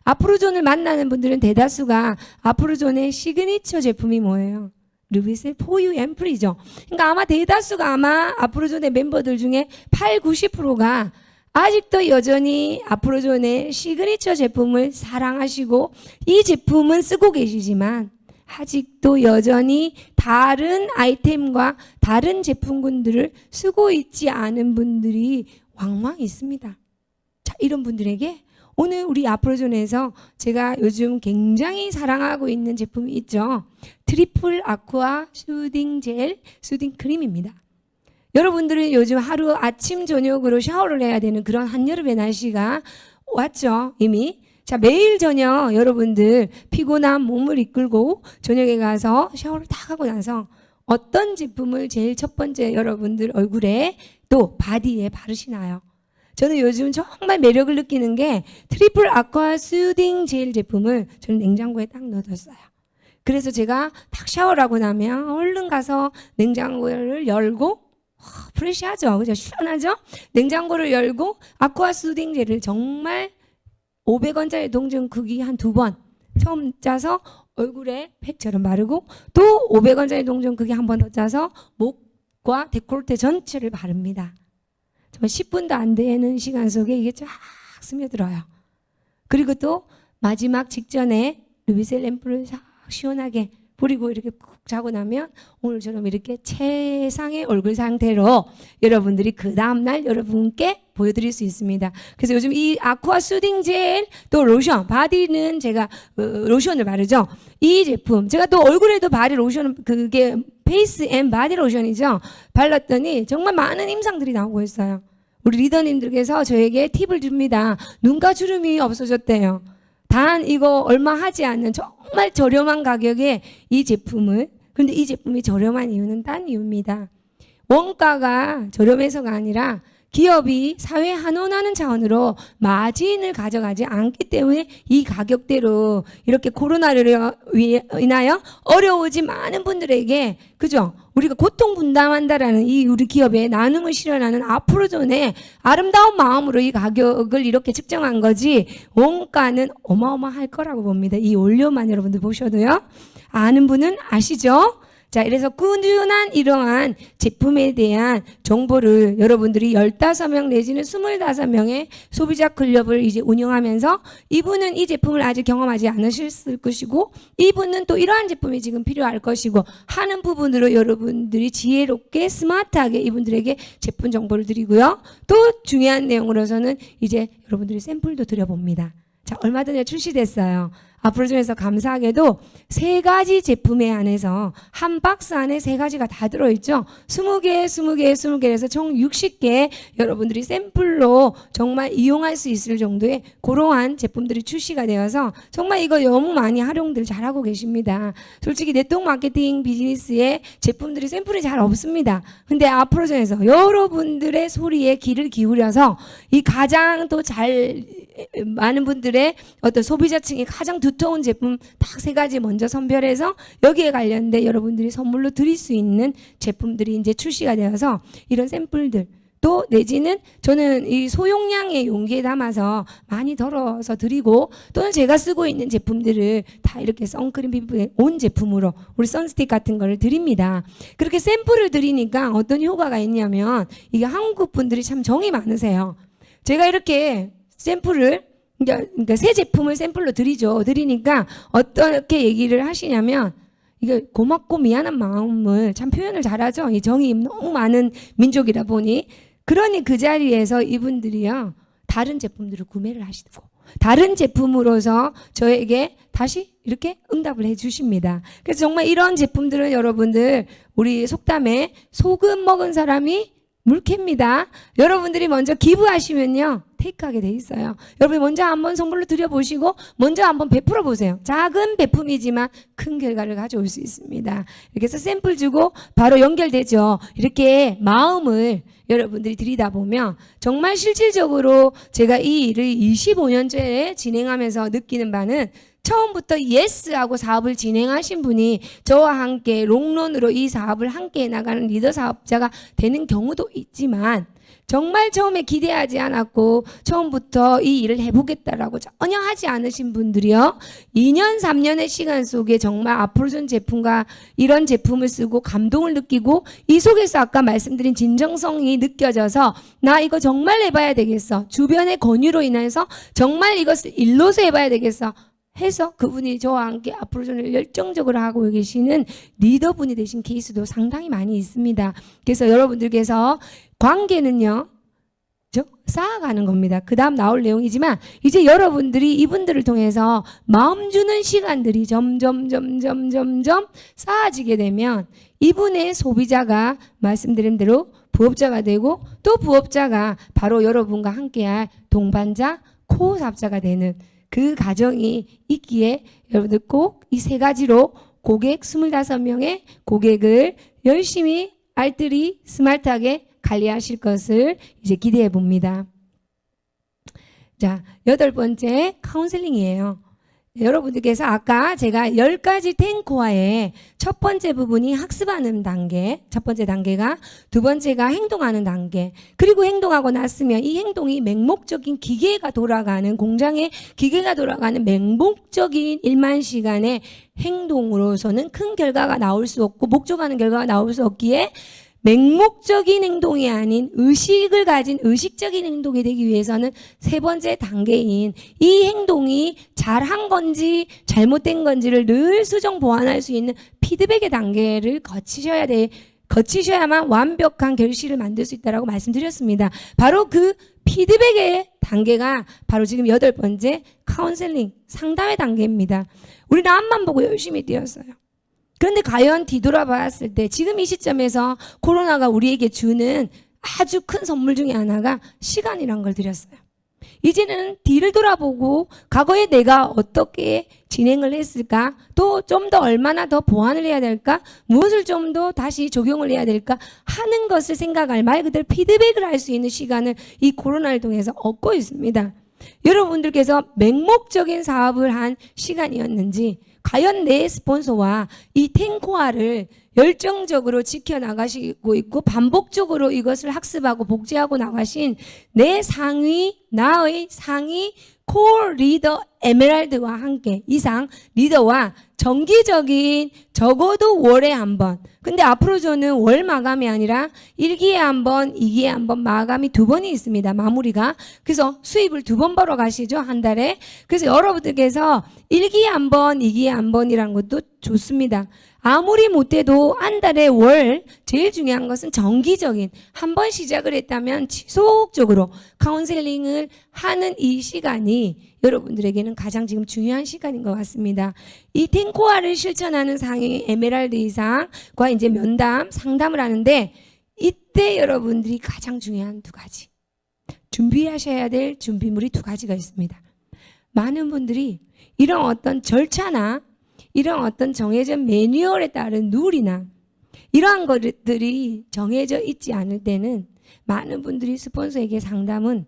아프로존을 만나는 분들은 대다수가 아프로존의 시그니처 제품이 뭐예요? 르비셀 포유 앰플이죠. 그러니까 아마 대다수가 아프로존의 멤버들 중에 80~90%가 아직도 여전히 아프로존의 시그니처 제품을 사랑하시고 이 제품은 쓰고 계시지만 아직도 여전히 다른 아이템과 다른 제품군들을 쓰고 있지 않은 분들이 왕왕 있습니다. 자, 이런 분들에게 오늘 우리 아프로존에서 제가 요즘 굉장히 사랑하고 있는 제품이 있죠. 트리플 아쿠아 수딩 젤, 수딩 크림입니다. 여러분들은 요즘 하루 아침 저녁으로 샤워를 해야 되는 그런 한여름의 날씨가 왔죠, 이미. 자, 매일 저녁 여러분들 피곤한 몸을 이끌고 저녁에 가서 샤워를 다 하고 나서 어떤 제품을 제일 첫 번째 여러분들 얼굴에 또 바디에 바르시나요? 저는 요즘 정말 매력을 느끼는 게 트리플 아쿠아 수딩 젤 제품을 저는 냉장고에 딱 넣어뒀어요. 그래서 제가 딱 샤워를 하고 나면 얼른 가서 냉장고를 열고 프레시하죠. 그죠? 시원하죠? 냉장고를 열고 아쿠아 수딩 젤을 정말 500원짜리 동전 크기 한 2번 처음 짜서 얼굴에 팩처럼 바르고 또 500원짜리 동전 크기 한 번 더 짜서 목과 데콜테 전체를 바릅니다. 정말 10분도 안 되는 시간 속에 이게 쫙 스며들어요. 그리고 또 마지막 직전에 르비셀 앰플을 싹 시원하게 뿌리고 이렇게 푹 자고 나면 오늘처럼 이렇게 최상의 얼굴 상태로 여러분들이 그 다음날 여러분께 보여드릴 수 있습니다. 그래서 요즘 이 아쿠아 수딩 젤 또 로션, 바디는 제가 로션을 바르죠. 이 제품 제가 또 얼굴에도 바디 로션 그게 페이스 앤 바디 로션이죠. 발랐더니 정말 많은 임상들이 나오고 있어요. 우리 리더님들께서 저에게 팁을 줍니다. 눈가 주름이 없어졌대요. 단 이거 얼마 하지 않는 정말 저렴한 가격에 이 제품을, 근데 이 제품이 저렴한 이유는 딴 이유입니다. 원가가 저렴해서가 아니라 기업이 사회 환원하는 차원으로 마진을 가져가지 않기 때문에 이 가격대로 이렇게 코로나를 인하여 어려워진 많은 분들에게 그죠? 우리가 고통 분담한다라는 이 우리 기업에 나눔을 실현하는 아프로존의 아름다운 마음으로 이 가격을 이렇게 측정한 거지 원가는 어마어마할 거라고 봅니다. 이 원료만 여러분들 보셔도요. 아는 분은 아시죠? 자, 그래서 꾸준한 이러한 제품에 대한 정보를 여러분들이 15명 내지는 25명의 소비자 클럽을 이제 운영하면서 이분은 이 제품을 아직 경험하지 않으셨을 것이고 이분은 또 이러한 제품이 지금 필요할 것이고 하는 부분으로 여러분들이 지혜롭게 스마트하게 이분들에게 제품 정보를 드리고요. 또 중요한 내용으로서는 이제 여러분들이 샘플도 드려봅니다. 자, 얼마 전에 출시됐어요. 아프로존에서 감사하게도 3가지 제품에 안에서 한 박스 안에 3가지가 다 들어있죠. 20개에서 총 60개 여러분들이 샘플로 정말 이용할 수 있을 정도의 그러한 제품들이 출시가 되어서 정말 이거 너무 많이 활용들 잘하고 계십니다. 솔직히 네트워크 마케팅 비즈니스에 제품들이 샘플이 잘 없습니다. 근데 아프로존에서 여러분들의 소리에 귀를 기울여서 이 가장 또 잘 많은 분들의 어떤 소비자층이 가장 두터운 제품 딱 3가지 먼저 선별해서 여기에 관련된 여러분들이 선물로 드릴 수 있는 제품들이 이제 출시가 되어서 이런 샘플들 또 내지는 저는 이 소용량의 용기에 담아서 많이 덜어서 드리고 또는 제가 쓰고 있는 제품들을 다 이렇게 선크림 피부에 온 제품으로 우리 선스틱 같은 걸 드립니다. 그렇게 샘플을 드리니까 어떤 효과가 있냐면 이게 한국 분들이 참 정이 많으세요. 제가 이렇게 샘플을, 그러니까 새 제품을 샘플로 드리니까 어떻게 얘기를 하시냐면, 이게 고맙고 미안한 마음을 참 표현을 잘하죠. 이 정이 너무 많은 민족이다 보니. 그러니 그 자리에서 이분들이요, 다른 제품들을 구매를 하시고, 다른 제품으로서 저에게 다시 이렇게 응답을 해 주십니다. 그래서 정말 이런 제품들은 여러분들, 우리 속담에 소금 먹은 사람이 물캡니다. 여러분들이 먼저 기부하시면요, 테이크하게 돼 있어요. 여러분 먼저 한번 선물로 드려보시고 먼저 한번 베풀어 보세요. 작은 베품이지만 큰 결과를 가져올 수 있습니다. 이렇게 해서 샘플 주고 바로 연결되죠. 이렇게 마음을 여러분들이 들이다 보면 정말 실질적으로 제가 이 일을 25년째 진행하면서 느끼는 바는, 처음부터 예스하고 사업을 진행하신 분이 저와 함께 롱런으로 이 사업을 함께 나가는 리더 사업자가 되는 경우도 있지만, 정말 처음에 기대하지 않았고 처음부터 이 일을 해보겠다라고 전혀 하지 않으신 분들이요, 2년 3년의 시간 속에 정말 아프로존 제품과 이런 제품을 쓰고 감동을 느끼고, 이 속에서 아까 말씀드린 진정성이 느껴져서 나 이거 정말 해봐야 되겠어, 주변의 권유로 인해서 정말 이것을 일로서 해봐야 되겠어 해서 그분이 저와 함께 아프로존을 열정적으로 하고 계시는 리더분이 되신 케이스도 상당히 많이 있습니다. 그래서 여러분들께서 관계는요, 쌓아가는 겁니다. 그 다음 나올 내용이지만, 이제 여러분들이 이분들을 통해서 마음 주는 시간들이 점점 쌓아지게 되면 이분의 소비자가 말씀드린 대로 부업자가 되고, 또 부업자가 바로 여러분과 함께할 동반자, 코사업자가 되는 그 과정이 있기에, 여러분들 꼭 이 세 가지로 고객 25명의 고객을 열심히 알뜰히 스마트하게 관리하실 것을 이제 기대해 봅니다. 자, 8번째 카운셀링이에요. 여러분들께서 아까 제가 10가지 탱코아의 첫 번째 부분이 학습하는 단계, 첫 번째 단계가, 두 번째가 행동하는 단계, 그리고 행동하고 났으면 이 행동이 맹목적인 기계가 돌아가는, 공장에 기계가 돌아가는 맹목적인 1만 시간의 행동으로서는 큰 결과가 나올 수 없고, 목적하는 결과가 나올 수 없기에 맹목적인 행동이 아닌 의식을 가진 의식적인 행동이 되기 위해서는 세 번째 단계인 이 행동이 잘한 건지 잘못된 건지를 늘 수정 보완할 수 있는 피드백의 단계를 거치셔야만 완벽한 결실을 만들 수 있다고 말씀드렸습니다. 바로 그 피드백의 단계가 바로 지금 8번째 카운셀링, 상담의 단계입니다. 우리는 앞만 보고 열심히 뛰었어요. 그런데 과연 뒤돌아봤을 때 지금 이 시점에서 코로나가 우리에게 주는 아주 큰 선물 중에 하나가 시간이란 걸 드렸어요. 이제는 뒤를 돌아보고 과거에 내가 어떻게 진행을 했을까, 또 좀 더 얼마나 더 보완을 해야 될까, 무엇을 좀 더 다시 적용을 해야 될까 하는 것을 생각할, 말 그대로 피드백을 할 수 있는 시간을 이 코로나를 통해서 얻고 있습니다. 여러분들께서 맹목적인 사업을 한 시간이었는지, 과연 내 스폰서와 이 탱코아를 열정적으로 지켜나가시고 있고 반복적으로 이것을 학습하고 복제하고 나가신 내 상위, 나의 상위 콜 리더 에메랄드와 함께 이상 리더와 정기적인 적어도 월에 한 번, 근데 앞으로는 월 마감이 아니라 1기에 한 번, 2기에 한 번 마감이 2번이 있습니다. 마무리가. 그래서 수입을 2번 벌어 가시죠, 한 달에. 그래서 여러분들께서 1기에 한 번, 2기에 한 번이라는 것도 좋습니다. 아무리 못해도 한 달에 월, 제일 중요한 것은 정기적인, 한 번 시작을 했다면 지속적으로 카운셀링을 하는 이 시간이 여러분들에게는 가장 지금 중요한 시간인 것 같습니다. 이 탱코아를 실천하는 상위 에메랄드 이상과 이제 면담, 상담을 하는데, 이때 여러분들이 가장 중요한 2가지, 준비하셔야 될 준비물이 2가지가 있습니다. 많은 분들이 이런 어떤 절차나 이런 어떤 정해진 매뉴얼에 따른 룰이나 이러한 것들이 정해져 있지 않을 때는 많은 분들이 스폰서에게 상담은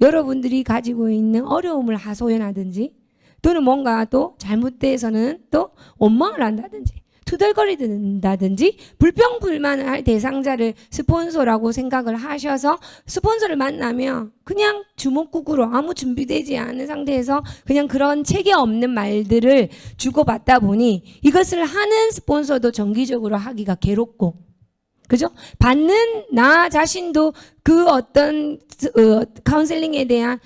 여러분들이 가지고 있는 어려움을 하소연하든지, 또는 뭔가 또 잘못돼서는 또 원망을 한다든지 투덜거리든다든지 불평불만을 할 대상자를 스폰서라고 생각을 하셔서 스폰서를 만나면 그냥 주먹구구로 아무 준비되지 않은 상태에서 그냥 그런 체계 없는 말들을 주고받다 보니 이것을 하는 스폰서도 정기적으로 하기가 괴롭고, 그죠? 받는 나 자신도 그 어떤 카운셀링에 대한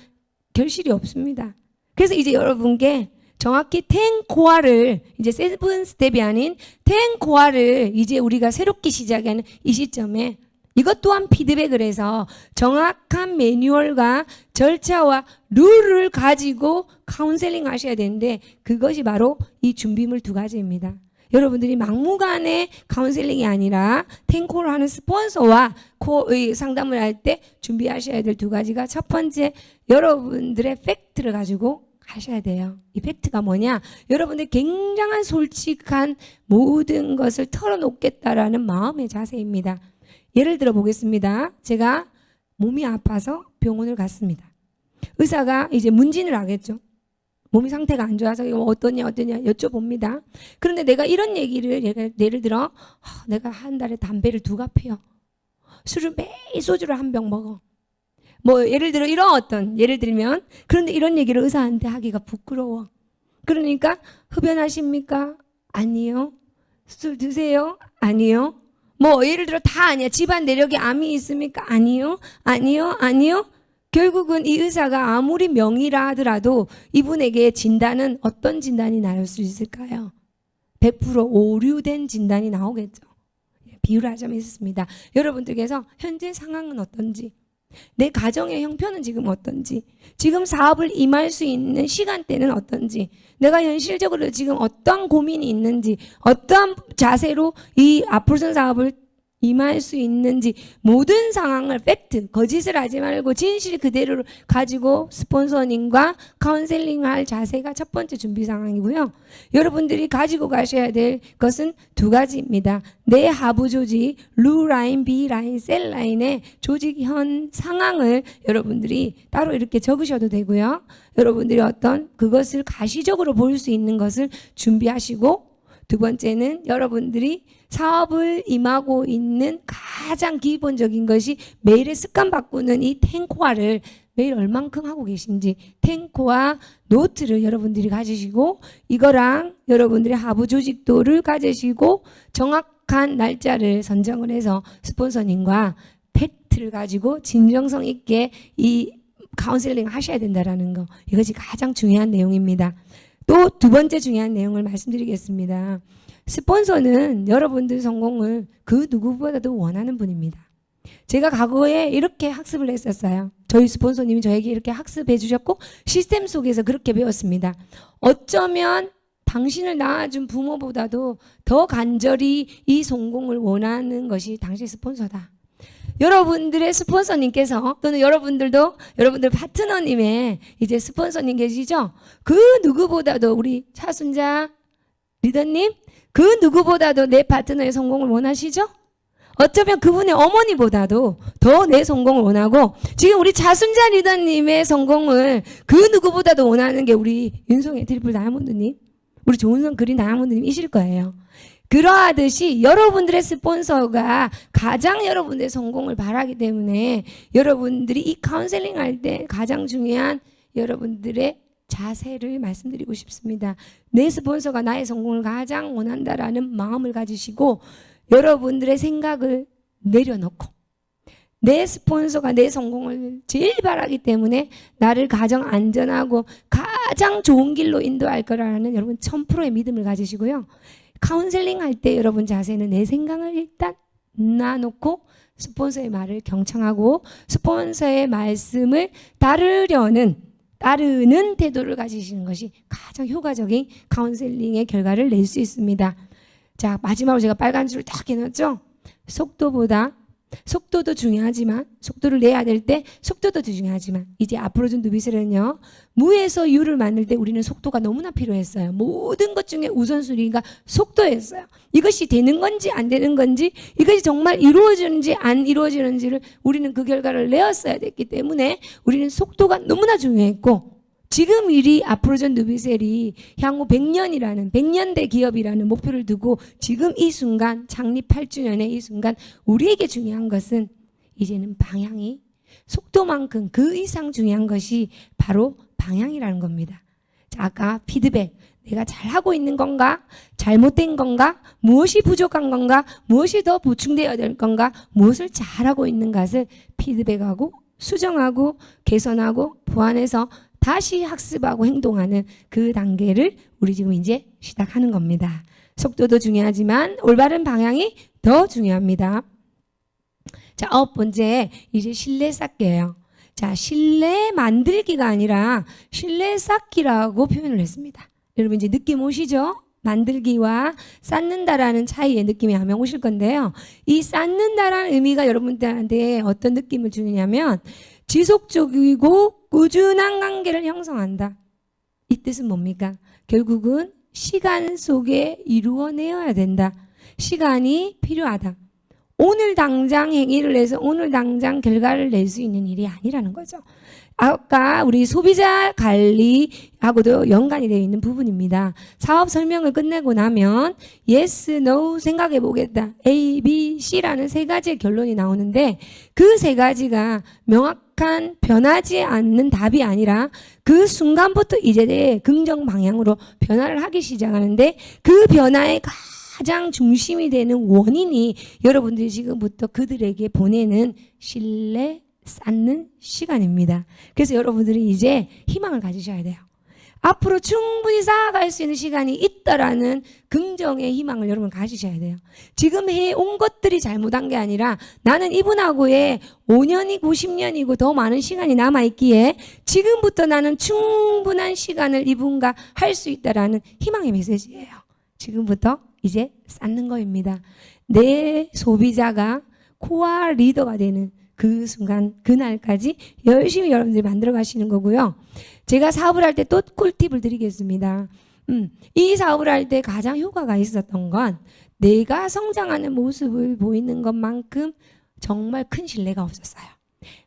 결실이 없습니다. 그래서 이제 여러분께 정확히 10코어를 이제 7스텝이 아닌 10코어를 이제 우리가 새롭게 시작하는 이 시점에 이것 또한 피드백을 해서 정확한 매뉴얼과 절차와 룰을 가지고 카운셀링 하셔야 되는데 그것이 바로 이 준비물 2가지입니다. 여러분들이 막무가내 카운셀링이 아니라 10코어를 하는 스폰서와 상담을 할 때 준비하셔야 될 2가지가 첫 번째 여러분들의 팩트를 가지고 하셔야 돼요. 이 팩트가 뭐냐? 여러분들 굉장한 솔직한 모든 것을 털어놓겠다라는 마음의 자세입니다. 예를 들어 보겠습니다. 제가 몸이 아파서 병원을 갔습니다. 의사가 이제 문진을 하겠죠. 몸이 상태가 안 좋아서 이거 어떠냐 여쭤봅니다. 그런데 내가 이런 얘기를 예를 들어 내가 한 달에 담배를 2갑 피워. 술을 매일 소주를 한 병 먹어. 뭐 예를 들어 이런 예를 들면 그런데 이런 얘기를 의사한테 하기가 부끄러워. 그러니까 흡연하십니까? 아니요. 술 드세요? 아니요. 뭐 예를 들어 다 아니야. 집안 내력에 암이 있습니까? 아니요. 결국은 이 의사가 아무리 명의라 하더라도 이분에게 진단은 어떤 진단이 나올 수 있을까요? 100% 오류된 진단이 나오겠죠. 비유를 하자면 있습니다. 여러분들께서 현재 상황은 어떤지, 내 가정의 형편은 지금 어떤지, 지금 사업을 임할 수 있는 시간대는 어떤지, 내가 현실적으로 지금 어떠한 고민이 있는지, 어떠한 자세로 이 앞으로선 사업을 임할 수 있는지 모든 상황을 팩트, 거짓을 하지 말고 진실 그대로 가지고 스폰서님과 카운셀링할 자세가 첫 번째 준비 상황이고요. 여러분들이 가지고 가셔야 될 것은 2가지입니다. 내 하부 조직, 루 라인, 비 라인, 셀 라인의 조직 현 상황을 여러분들이 따로 이렇게 적으셔도 되고요. 여러분들이 어떤 그것을 가시적으로 볼 수 있는 것을 준비하시고, 2번째는 여러분들이 사업을 임하고 있는 가장 기본적인 것이 매일의 습관 바꾸는 이 10코어를 매일 얼만큼 하고 계신지 10코어 노트를 여러분들이 가지시고, 이거랑 여러분들의 하부 조직도를 가지시고 정확한 날짜를 선정을 해서 스폰서님과 팩트를 가지고 진정성 있게 이 카운셀링 하셔야 된다라는 거, 이것이 가장 중요한 내용입니다. 또 2번째 중요한 내용을 말씀드리겠습니다. 스폰서는 여러분들 성공을 그 누구보다도 원하는 분입니다. 제가 과거에 이렇게 학습을 했었어요. 저희 스폰서님이 저에게 이렇게 학습해 주셨고 시스템 속에서 그렇게 배웠습니다. 어쩌면 당신을 낳아준 부모보다도 더 간절히 이 성공을 원하는 것이 당신 스폰서다. 여러분들의 스폰서님께서 또는 여러분들 파트너님의 이제 스폰서님 계시죠? 그 누구보다도 우리 차순자 리더님, 그 누구보다도 내 파트너의 성공을 원하시죠? 어쩌면 그분의 어머니보다도 더 내 성공을 원하고, 지금 우리 차순자 리더님의 성공을 그 누구보다도 원하는 게 우리 윤성의 트리플 다이아몬드님, 우리 조은성 그린 다이아몬드님이실 거예요. 그러하듯이 여러분들의 스폰서가 가장 여러분들의 성공을 바라기 때문에 여러분들이 이 카운셀링 할 때 가장 중요한 여러분들의 자세를 말씀드리고 싶습니다. 내 스폰서가 나의 성공을 가장 원한다라는 마음을 가지시고 여러분들의 생각을 내려놓고, 내 스폰서가 내 성공을 제일 바라기 때문에 나를 가장 안전하고 가장 좋은 길로 인도할 거라는 여러분 1000%의 믿음을 가지시고요. 카운셀링 할 때 여러분 자세는 내 생각을 일단 놔놓고 스폰서의 말을 경청하고 스폰서의 말씀을 따르는 태도를 가지시는 것이 가장 효과적인 카운셀링의 결과를 낼 수 있습니다. 자, 마지막으로 제가 빨간 줄을 딱 해놨죠? 속도도 중요하지만, 속도를 내야 될 때 속도도 중요하지만, 이제 앞으로 준 누비스는요, 무에서 유를 만들 때 우리는 속도가 너무나 필요했어요. 모든 것 중에 우선순위가 속도였어요. 이것이 되는 건지 안 되는 건지, 이것이 정말 이루어지는지 안 이루어지는지를 우리는 그 결과를 내었어야 됐기 때문에 우리는 속도가 너무나 중요했고, 지금 일이 앞으로전 누비셀이 향후 100년대 기업이라는 목표를 두고 지금 이 순간 창립 8주년의 이 순간 우리에게 중요한 것은 이제는 방향이 속도만큼 그 이상 중요한 것이 바로 방향이라는 겁니다. 자, 아까 피드백, 내가 잘하고 있는 건가? 잘못된 건가? 무엇이 부족한 건가? 무엇이 더 보충되어야 될 건가? 무엇을 잘하고 있는 것을 피드백하고 수정하고 개선하고 보완해서 다시 학습하고 행동하는 그 단계를 우리 지금 이제 시작하는 겁니다. 속도도 중요하지만 올바른 방향이 더 중요합니다. 자, 9번째, 이제 실내 쌓기예요. 자, 실내 만들기가 아니라 실내 쌓기라고 표현을 했습니다. 여러분 이제 느낌 오시죠? 만들기와 쌓는다라는 차이의 느낌이 아마 오실 건데요. 이 쌓는다라는 의미가 여러분들한테 어떤 느낌을 주느냐면 지속적이고 꾸준한 관계를 형성한다. 이 뜻은 뭡니까? 결국은 시간 속에 이루어내어야 된다. 시간이 필요하다. 오늘 당장 행위를 해서 오늘 당장 결과를 낼 수 있는 일이 아니라는 거죠. 아까 우리 소비자 관리하고도 연관이 되어 있는 부분입니다. 사업 설명을 끝내고 나면 yes, no 생각해 보겠다. A, B, C라는 세 가지의 결론이 나오는데 그 세 가지가 명확한 변하지 않는 답이 아니라 그 순간부터 이제 긍정 방향으로 변화를 하기 시작하는데 그 변화의 가장 중심이 되는 원인이 여러분들이 지금부터 그들에게 보내는 신뢰 쌓는 시간입니다. 그래서 여러분들이 이제 희망을 가지셔야 돼요. 앞으로 충분히 쌓아갈 수 있는 시간이 있다라는 긍정의 희망을 여러분 가지셔야 돼요. 지금 해온 것들이 잘못한 게 아니라 나는 이분하고의 5년이고 10년이고 더 많은 시간이 남아있기에 지금부터 나는 충분한 시간을 이분과 할 수 있다라는 희망의 메시지예요. 지금부터 이제 쌓는 거입니다. 내 소비자가 코어 리더가 되는 그 순간, 그날까지 열심히 여러분들이 만들어 가시는 거고요. 제가 사업을 할 때 또 꿀팁을 드리겠습니다. 이 사업을 할 때 가장 효과가 있었던 건 내가 성장하는 모습을 보이는 것만큼 정말 큰 신뢰가 없었어요.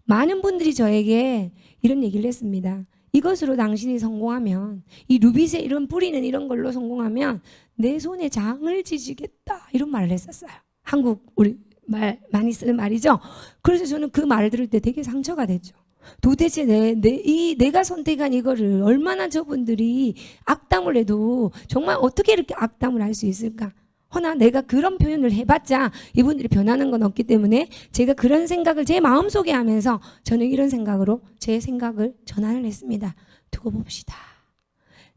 많은 분들이 저에게 이런 얘기를 했습니다. 이것으로 당신이 성공하면, 이 루빗의 이런 뿌리는 이런 걸로 성공하면 내 손에 장을 지지겠다. 이런 말을 했었어요. 한국 우리 말 많이 쓰는 말이죠. 그래서 저는 그 말을 들을 때 되게 상처가 됐죠. 도대체 내가 선택한 이거를 얼마나 저분들이 악담을 해도 정말 어떻게 이렇게 악담을 할 수 있을까? 허나 내가 그런 표현을 해봤자 이분들이 변하는 건 없기 때문에 제가 그런 생각을 제 마음속에 하면서 저는 이런 생각으로 제 생각을 전환을 했습니다. 두고 봅시다.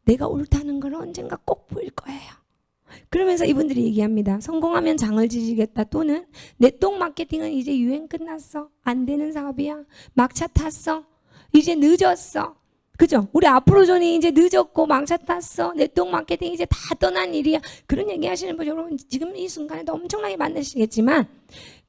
내가 옳다는 걸 언젠가 꼭 보일 거예요. 그러면서 이분들이 얘기합니다. 성공하면 장을 지지겠다. 또는 내 똥 마케팅은 이제 유행 끝났어. 안 되는 사업이야. 막차 탔어. 이제 늦었어. 그죠? 우리 앞으로존이 이제 늦었고 막차 탔어. 내 똥 마케팅 이제 다 떠난 일이야. 그런 얘기 하시는 분 여러분 지금 이 순간에도 엄청나게 만나시겠지만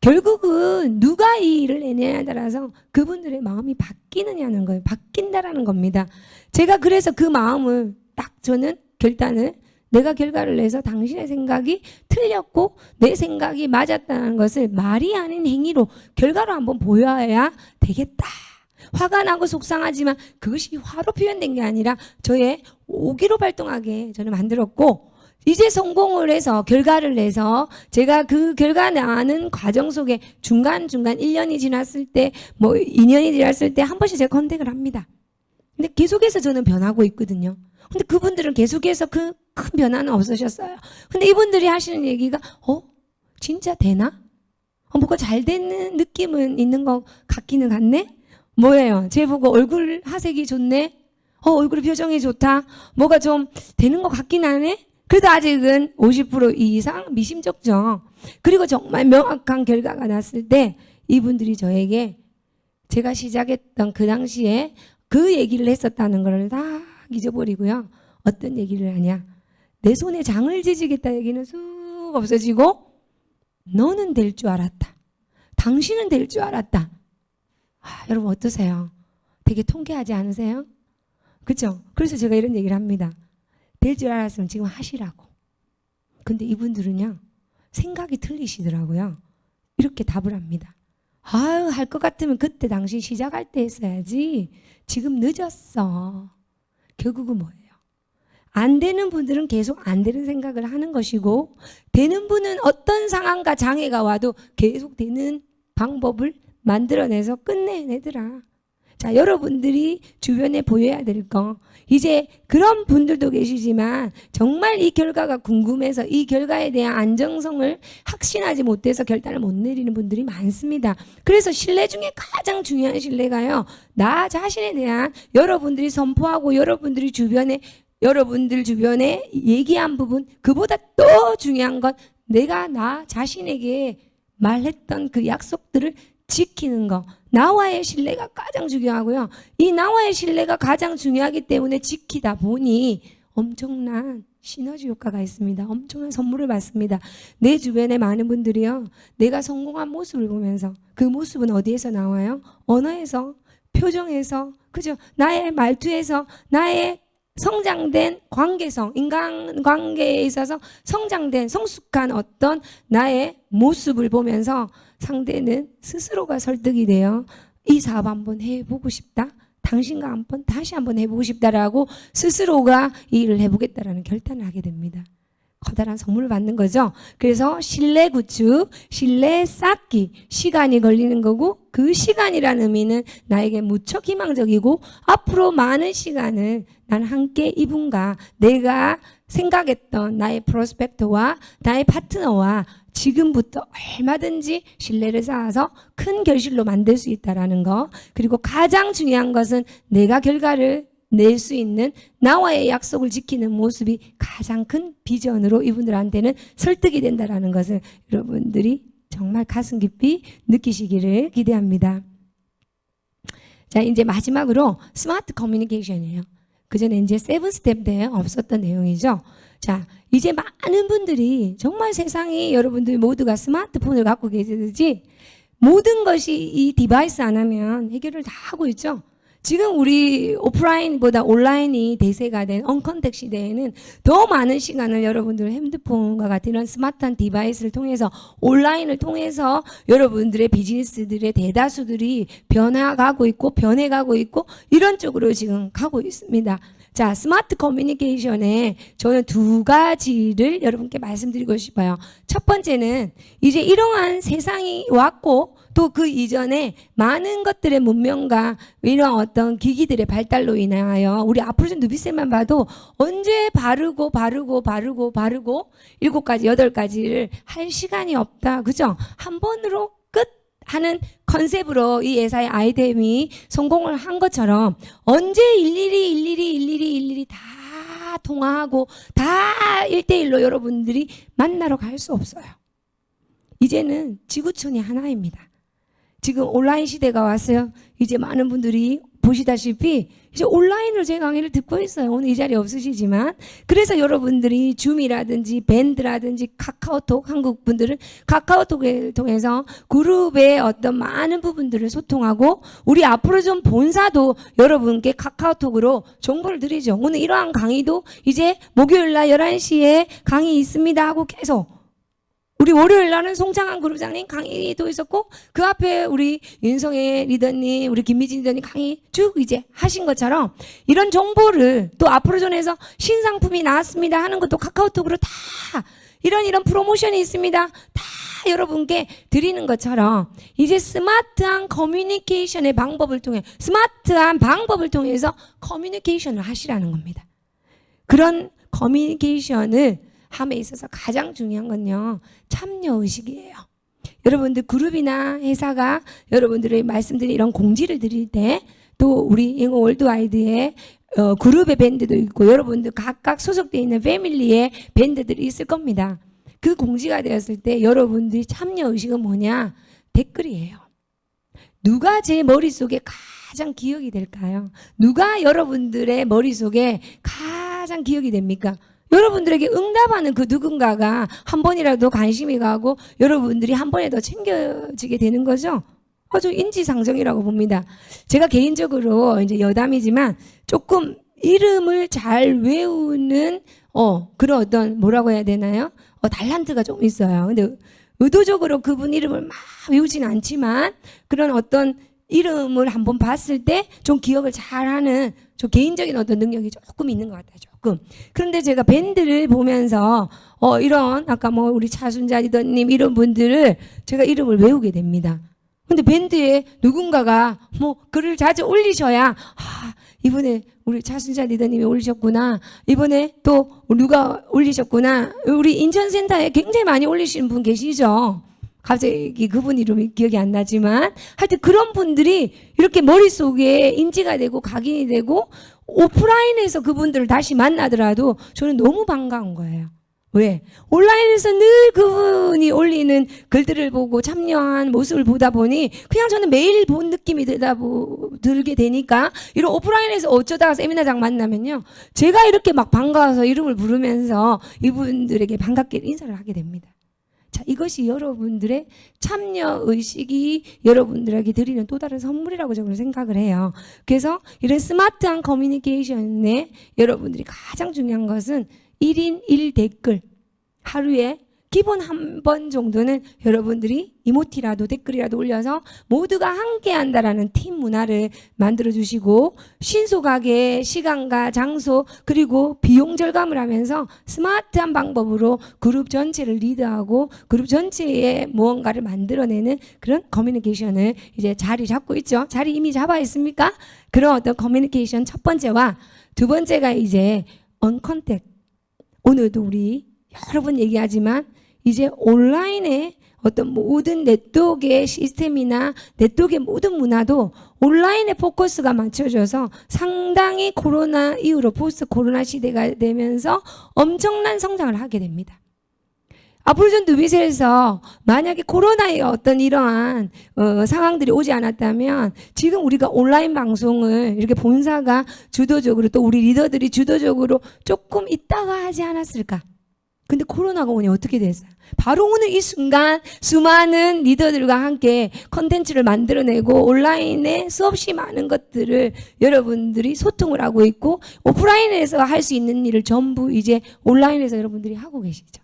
결국은 누가 이 일을 해내냐에 따라서 그분들의 마음이 바뀌느냐는 거예요. 바뀐다라는 겁니다. 제가 그래서 그 마음을 딱 저는 결단을 내가 결과를 내서 당신의 생각이 틀렸고 내 생각이 맞았다는 것을 말이 아닌 행위로 결과로 한번 보여야 되겠다. 화가 나고 속상하지만 그것이 화로 표현된 게 아니라 저의 오기로 발동하게 저는 만들었고 이제 성공을 해서 결과를 내서 제가 그 결과 나는 과정 속에 중간중간 1년이 지났을 때 뭐 2년이 지났을 때 한 번씩 제가 컨택을 합니다. 근데 계속해서 저는 변하고 있거든요. 근데 그분들은 계속해서 그 큰 변화는 없으셨어요. 근데 이분들이 하시는 얘기가 진짜 되나? 뭐가 잘 되는 느낌은 있는 것 같기는 같네? 뭐예요? 쟤 보고 얼굴 하색이 좋네? 얼굴 표정이 좋다? 뭐가 좀 되는 것 같긴 하네? 그래도 아직은 50% 이상 미심쩍죠. 그리고 정말 명확한 결과가 났을 때 이분들이 저에게 제가 시작했던 그 당시에 그 얘기를 했었다는 걸 다 잊어버리고요. 어떤 얘기를 하냐? 내 손에 장을 지지겠다 얘기는 쑥 없어지고 너는 될 줄 알았다. 당신은 될 줄 알았다. 여러분 어떠세요? 되게 통쾌하지 않으세요? 그렇죠? 그래서 제가 이런 얘기를 합니다. 될 줄 알았으면 지금 하시라고. 근데 이분들은요. 생각이 틀리시더라고요. 이렇게 답을 합니다. 할 것 같으면 그때 당신 시작할 때 했어야지. 지금 늦었어. 결국은 뭐예요? 안 되는 분들은 계속 안 되는 생각을 하는 것이고 되는 분은 어떤 상황과 장애가 와도 계속 되는 방법을 만들어내서 끝내내더라. 자, 여러분들이 주변에 보여야 될 거. 이제 그런 분들도 계시지만 정말 이 결과가 궁금해서 이 결과에 대한 안정성을 확신하지 못해서 결단을 못 내리는 분들이 많습니다. 그래서 신뢰 중에 가장 중요한 신뢰가요. 나 자신에 대한 여러분들이 선포하고 여러분들 주변에 얘기한 부분, 그보다 또 중요한 건 내가 나 자신에게 말했던 그 약속들을 지키는 거. 나와의 신뢰가 가장 중요하고요. 이 나와의 신뢰가 가장 중요하기 때문에 지키다 보니 엄청난 시너지 효과가 있습니다. 엄청난 선물을 받습니다. 내 주변에 많은 분들이요. 내가 성공한 모습을 보면서 그 모습은 어디에서 나와요? 언어에서, 표정에서, 그죠? 나의 말투에서, 나의 성장된 관계성, 인간관계에 있어서 성장된 성숙한 어떤 나의 모습을 보면서 상대는 스스로가 설득이 돼요. 이 사업 한번 해보고 싶다. 당신과 다시 한번 해보고 싶다라고 스스로가 이 일을 해보겠다라는 결단을 하게 됩니다. 커다란 선물을 받는 거죠. 그래서 신뢰 구축, 신뢰 쌓기, 시간이 걸리는 거고 그 시간이라는 의미는 나에게 무척 희망적이고 앞으로 많은 시간을 난 함께 이분과 내가 생각했던 나의 프로스펙터와 나의 파트너와 지금부터 얼마든지 신뢰를 쌓아서 큰 결실로 만들 수 있다는 거. 그리고 가장 중요한 것은 내가 결과를 낼 수 있는 나와의 약속을 지키는 모습이 가장 큰 비전으로 이분들한테는 설득이 된다는 것을 여러분들이 정말 가슴 깊이 느끼시기를 기대합니다. 자, 이제 마지막으로 스마트 커뮤니케이션이에요. 그 전에 이제 7스텝 때 없었던 내용이죠. 자, 이제 많은 분들이 정말 세상이 여러분들 모두가 스마트폰을 갖고 계시듯이 모든 것이 이 디바이스 안 하면 해결을 다 하고 있죠. 지금 우리 오프라인보다 온라인이 대세가 된 언컨택 시대에는 더 많은 시간을 여러분들 핸드폰과 같은 이런 스마트한 디바이스를 통해서 온라인을 통해서 여러분들의 비즈니스들의 대다수들이 변해가고 있고 이런 쪽으로 지금 가고 있습니다. 자, 스마트 커뮤니케이션에 저는 두 가지를 여러분께 말씀드리고 싶어요. 첫 번째는 이제 이러한 세상이 왔고 또 그 이전에 많은 것들의 문명과 이런 어떤 기기들의 발달로 인하여 우리 앞으로 누비쌤만 봐도 언제 바르고 7가지, 8가지를 할 시간이 없다. 그죠? 한 번으로 끝 하는 컨셉으로 이 예사의 아이템이 성공을 한 것처럼 언제 일일이 다 통화하고 다 1대1로 여러분들이 만나러 갈 수 없어요. 이제는 지구촌이 하나입니다. 지금 온라인 시대가 왔어요. 이제 많은 분들이 보시다시피 이제 온라인으로 제 강의를 듣고 있어요. 오늘 이 자리에 없으시지만. 그래서 여러분들이 줌이라든지 밴드라든지 카카오톡, 한국 분들은 카카오톡을 통해서 그룹의 어떤 많은 부분들을 소통하고 우리 앞으로 좀 본사도 여러분께 카카오톡으로 정보를 드리죠. 오늘 이러한 강의도 이제 목요일날 11시에 강의 있습니다 하고 계속 우리 월요일 날은 송창한 그룹장님 강의도 있었고 그 앞에 우리 윤성애 리더님, 우리 김미진 리더님 강의 쭉 이제 하신 것처럼 이런 정보를 또 앞으로 전해서 신상품이 나왔습니다 하는 것도 카카오톡으로 다 이런 프로모션이 있습니다. 다 여러분께 드리는 것처럼 이제 스마트한 커뮤니케이션의 방법을 통해 스마트한 방법을 통해서 커뮤니케이션을 하시라는 겁니다. 그런 커뮤니케이션을 함에 있어서 가장 중요한 건요. 참여의식이에요. 여러분들 그룹이나 회사가 여러분들의 말씀드린 이런 공지를 드릴 때 또 우리 영어 월드와이드의 그룹의 밴드도 있고 여러분들 각각 소속되어 있는 패밀리의 밴드들이 있을 겁니다. 그 공지가 되었을 때 여러분들이 참여의식은 뭐냐? 댓글이에요. 누가 제 머릿속에 가장 기억이 될까요? 누가 여러분들의 머릿속에 가장 기억이 됩니까? 여러분들에게 응답하는 그 누군가가 한 번이라도 관심이 가고 여러분들이 한 번에 더 챙겨지게 되는 거죠. 아주 인지상정이라고 봅니다. 제가 개인적으로 이제 여담이지만 조금 이름을 잘 외우는 그런 어떤 뭐라고 해야 되나요? 달란트가 좀 있어요. 근데 의도적으로 그분 이름을 막 외우지는 않지만 그런 어떤 이름을 한번 봤을 때 좀 기억을 잘하는 저 개인적인 어떤 능력이 조금 있는 것 같아요. 조금. 그런데 제가 밴드를 보면서 이런 아까 뭐 우리 차순자 리더님 이런 분들을 제가 이름을 외우게 됩니다. 근데 밴드에 누군가가 뭐 글을 자주 올리셔야 이번에 우리 차순자 리더님이 올리셨구나. 이번에 또 누가 올리셨구나. 우리 인천센터에 굉장히 많이 올리시는 분 계시죠? 갑자기 그분 이름이 기억이 안 나지만 하여튼 그런 분들이 이렇게 머릿속에 인지가 되고 각인이 되고 오프라인에서 그분들을 다시 만나더라도 저는 너무 반가운 거예요. 왜? 온라인에서 늘 그분이 올리는 글들을 보고 참여한 모습을 보다 보니 그냥 저는 매일 본 느낌이 들게 되니까 이런 오프라인에서 어쩌다가 세미나장 만나면요. 제가 이렇게 막 반가워서 이름을 부르면서 이분들에게 반갑게 인사를 하게 됩니다. 자, 이것이 여러분들의 참여 의식이 여러분들에게 드리는 또 다른 선물이라고 저는 생각을 해요. 그래서 이런 스마트한 커뮤니케이션에 여러분들이 가장 중요한 것은 1인 1댓글 하루에 기본 한 번 정도는 여러분들이 이모티라도 댓글이라도 올려서 모두가 함께 한다라는 팀 문화를 만들어 주시고 신속하게 시간과 장소 그리고 비용 절감을 하면서 스마트한 방법으로 그룹 전체를 리드하고 그룹 전체에 무언가를 만들어내는 그런 커뮤니케이션을 이제 자리 잡고 있죠. 자리 이미 잡아 있습니까? 그런 어떤 커뮤니케이션 첫 번째와 두 번째가 이제 언컨택. 오늘도 우리 여러 번 얘기하지만 이제 온라인의 어떤 모든 네트워크의 시스템이나 네트워크의 모든 문화도 온라인에 포커스가 맞춰져서 상당히 코로나 이후로 포스트 코로나 시대가 되면서 엄청난 성장을 하게 됩니다. 앞으로 전 누비셀에서 만약에 코로나의 어떤 이러한 상황들이 오지 않았다면 지금 우리가 온라인 방송을 이렇게 본사가 주도적으로 또 우리 리더들이 주도적으로 조금 있다가 하지 않았을까? 근데 코로나가 오니 어떻게 됐어요? 바로 오늘 이 순간 수많은 리더들과 함께 컨텐츠를 만들어내고 온라인에 수없이 많은 것들을 여러분들이 소통을 하고 있고 오프라인에서 할 수 있는 일을 전부 이제 온라인에서 여러분들이 하고 계시죠.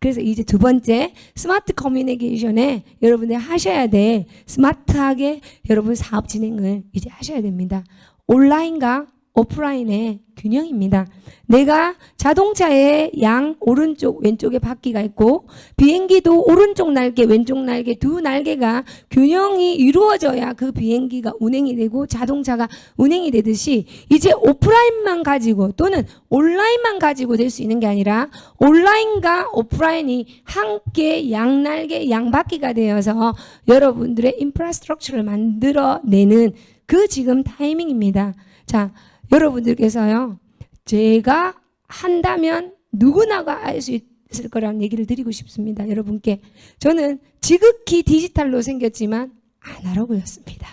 그래서 이제 두 번째 스마트 커뮤니케이션에 여러분들이 하셔야 돼. 스마트하게 여러분 사업 진행을 이제 하셔야 됩니다. 온라인과 오프라인의 균형입니다. 내가 자동차의 양 오른쪽 왼쪽에 바퀴가 있고 비행기도 오른쪽 날개 왼쪽 날개 두 날개가 균형이 이루어져야 그 비행기가 운행이 되고 자동차가 운행이 되듯이 이제 오프라인만 가지고 또는 온라인만 가지고 될 수 있는 게 아니라 온라인과 오프라인이 함께 양날개 양바퀴가 되어서 여러분들의 인프라스트럭처를 만들어내는 그 지금 타이밍입니다. 자, 여러분들께서요, 제가 한다면 누구나가 알 수 있을 거라는 얘기를 드리고 싶습니다. 여러분께. 저는 지극히 디지털로 생겼지만 아날로그였습니다.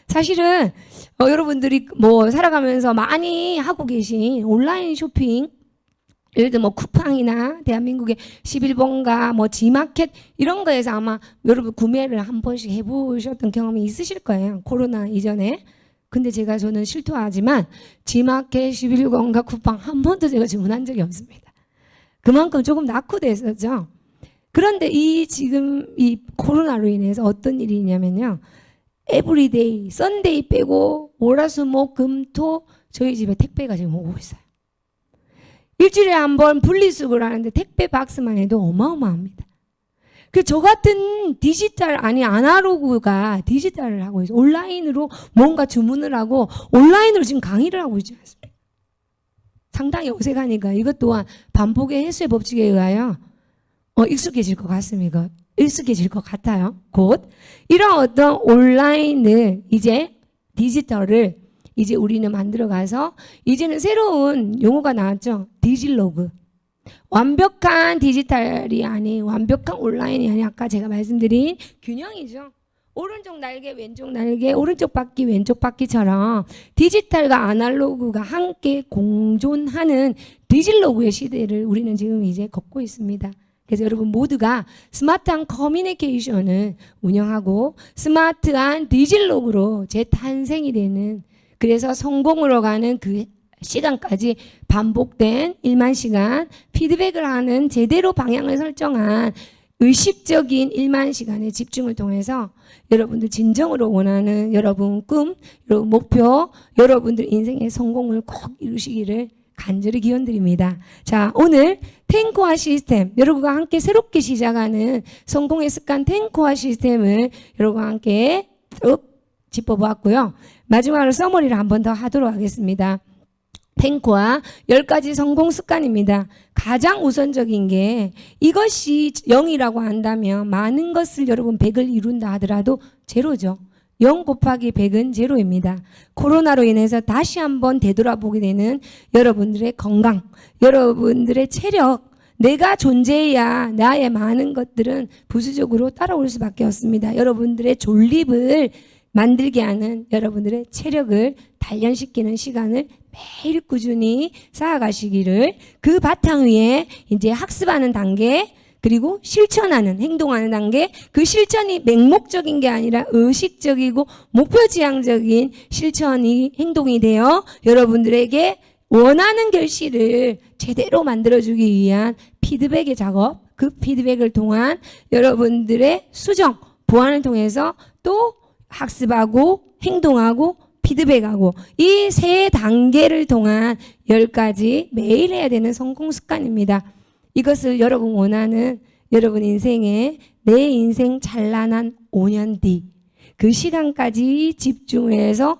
사실은 여러분들이 뭐 살아가면서 많이 하고 계신 온라인 쇼핑, 예를 들어 뭐 쿠팡이나 대한민국의 11번가 뭐 지마켓 이런 거에서 아마 여러분 구매를 한 번씩 해보셨던 경험이 있으실 거예요. 코로나 이전에. 근데 저는 실토하지만 지마켓 11번가 쿠팡 한 번도 제가 주문한 적이 없습니다. 그만큼 조금 낙후됐었죠. 그런데 지금 이 코로나로 인해서 어떤 일이 있냐면요. 에브리데이, 썬데이 빼고 월화수목금토 저희 집에 택배가 지금 오고 있어요. 일주일에 한 번 분리수거를 하는데 택배 박스만 해도 어마어마합니다. 저 같은 아날로그가 디지털을 하고 있어요. 온라인으로 뭔가 주문을 하고 온라인으로 지금 강의를 하고 있지 않습니까? 상당히 어색하니까 이것 또한 반복의 횟수의 법칙에 의하여 익숙해질 것 같습니다. 익숙해질 것 같아요. 곧 이런 어떤 온라인을 이제 디지털을 이제 우리는 만들어가서 이제는 새로운 용어가 나왔죠. 디지로그. 완벽한 디지털이 아닌 완벽한 온라인이 아닌 아까 제가 말씀드린 균형이죠. 오른쪽 날개 왼쪽 날개 오른쪽 바퀴 왼쪽 바퀴처럼 디지털과 아날로그가 함께 공존하는 디지로그의 시대를 우리는 지금 이제 걷고 있습니다. 그래서 여러분 모두가 스마트한 커뮤니케이션을 운영하고 스마트한 디지로그로 재탄생이 되는 그래서 성공으로 가는 그 시간까지 반복된 1만 시간 피드백을 하는 제대로 방향을 설정한 의식적인 1만 시간의 집중을 통해서 여러분들 진정으로 원하는 여러분 꿈, 여러분 목표, 여러분들 인생의 성공을 꼭 이루시기를 간절히 기원드립니다. 자, 오늘 탱커화 시스템, 여러분과 함께 새롭게 시작하는 성공의 습관 탱커화 시스템을 여러분과 함께 쭉 짚어보았고요. 마지막으로 서머리를 한 번 더 하도록 하겠습니다. 탱커화 10가지 성공 습관입니다. 가장 우선적인 게 이것이 0이라고 한다면 많은 것을 여러분 100을 이룬다 하더라도 제로죠. 0 곱하기 100은 제로입니다. 코로나로 인해서 다시 한번 되돌아보게 되는 여러분들의 건강, 여러분들의 체력, 내가 존재해야 나의 많은 것들은 부수적으로 따라올 수밖에 없습니다. 여러분들의 존립을 만들게 하는 여러분들의 체력을 단련시키는 시간을 매일 꾸준히 쌓아가시기를, 그 바탕 위에 이제 학습하는 단계, 그리고 실천하는, 행동하는 단계, 그 실천이 맹목적인 게 아니라 의식적이고 목표지향적인 실천이 행동이 되어 여러분들에게 원하는 결실을 제대로 만들어주기 위한 피드백의 작업, 그 피드백을 통한 여러분들의 수정, 보완을 통해서 또 학습하고 행동하고 피드백하고 이 세 단계를 통한 10가지 매일 해야 되는 성공 습관입니다. 이것을 여러분 원하는 여러분 인생에 내 인생 찬란한 5년 뒤 그 시간까지 집중해서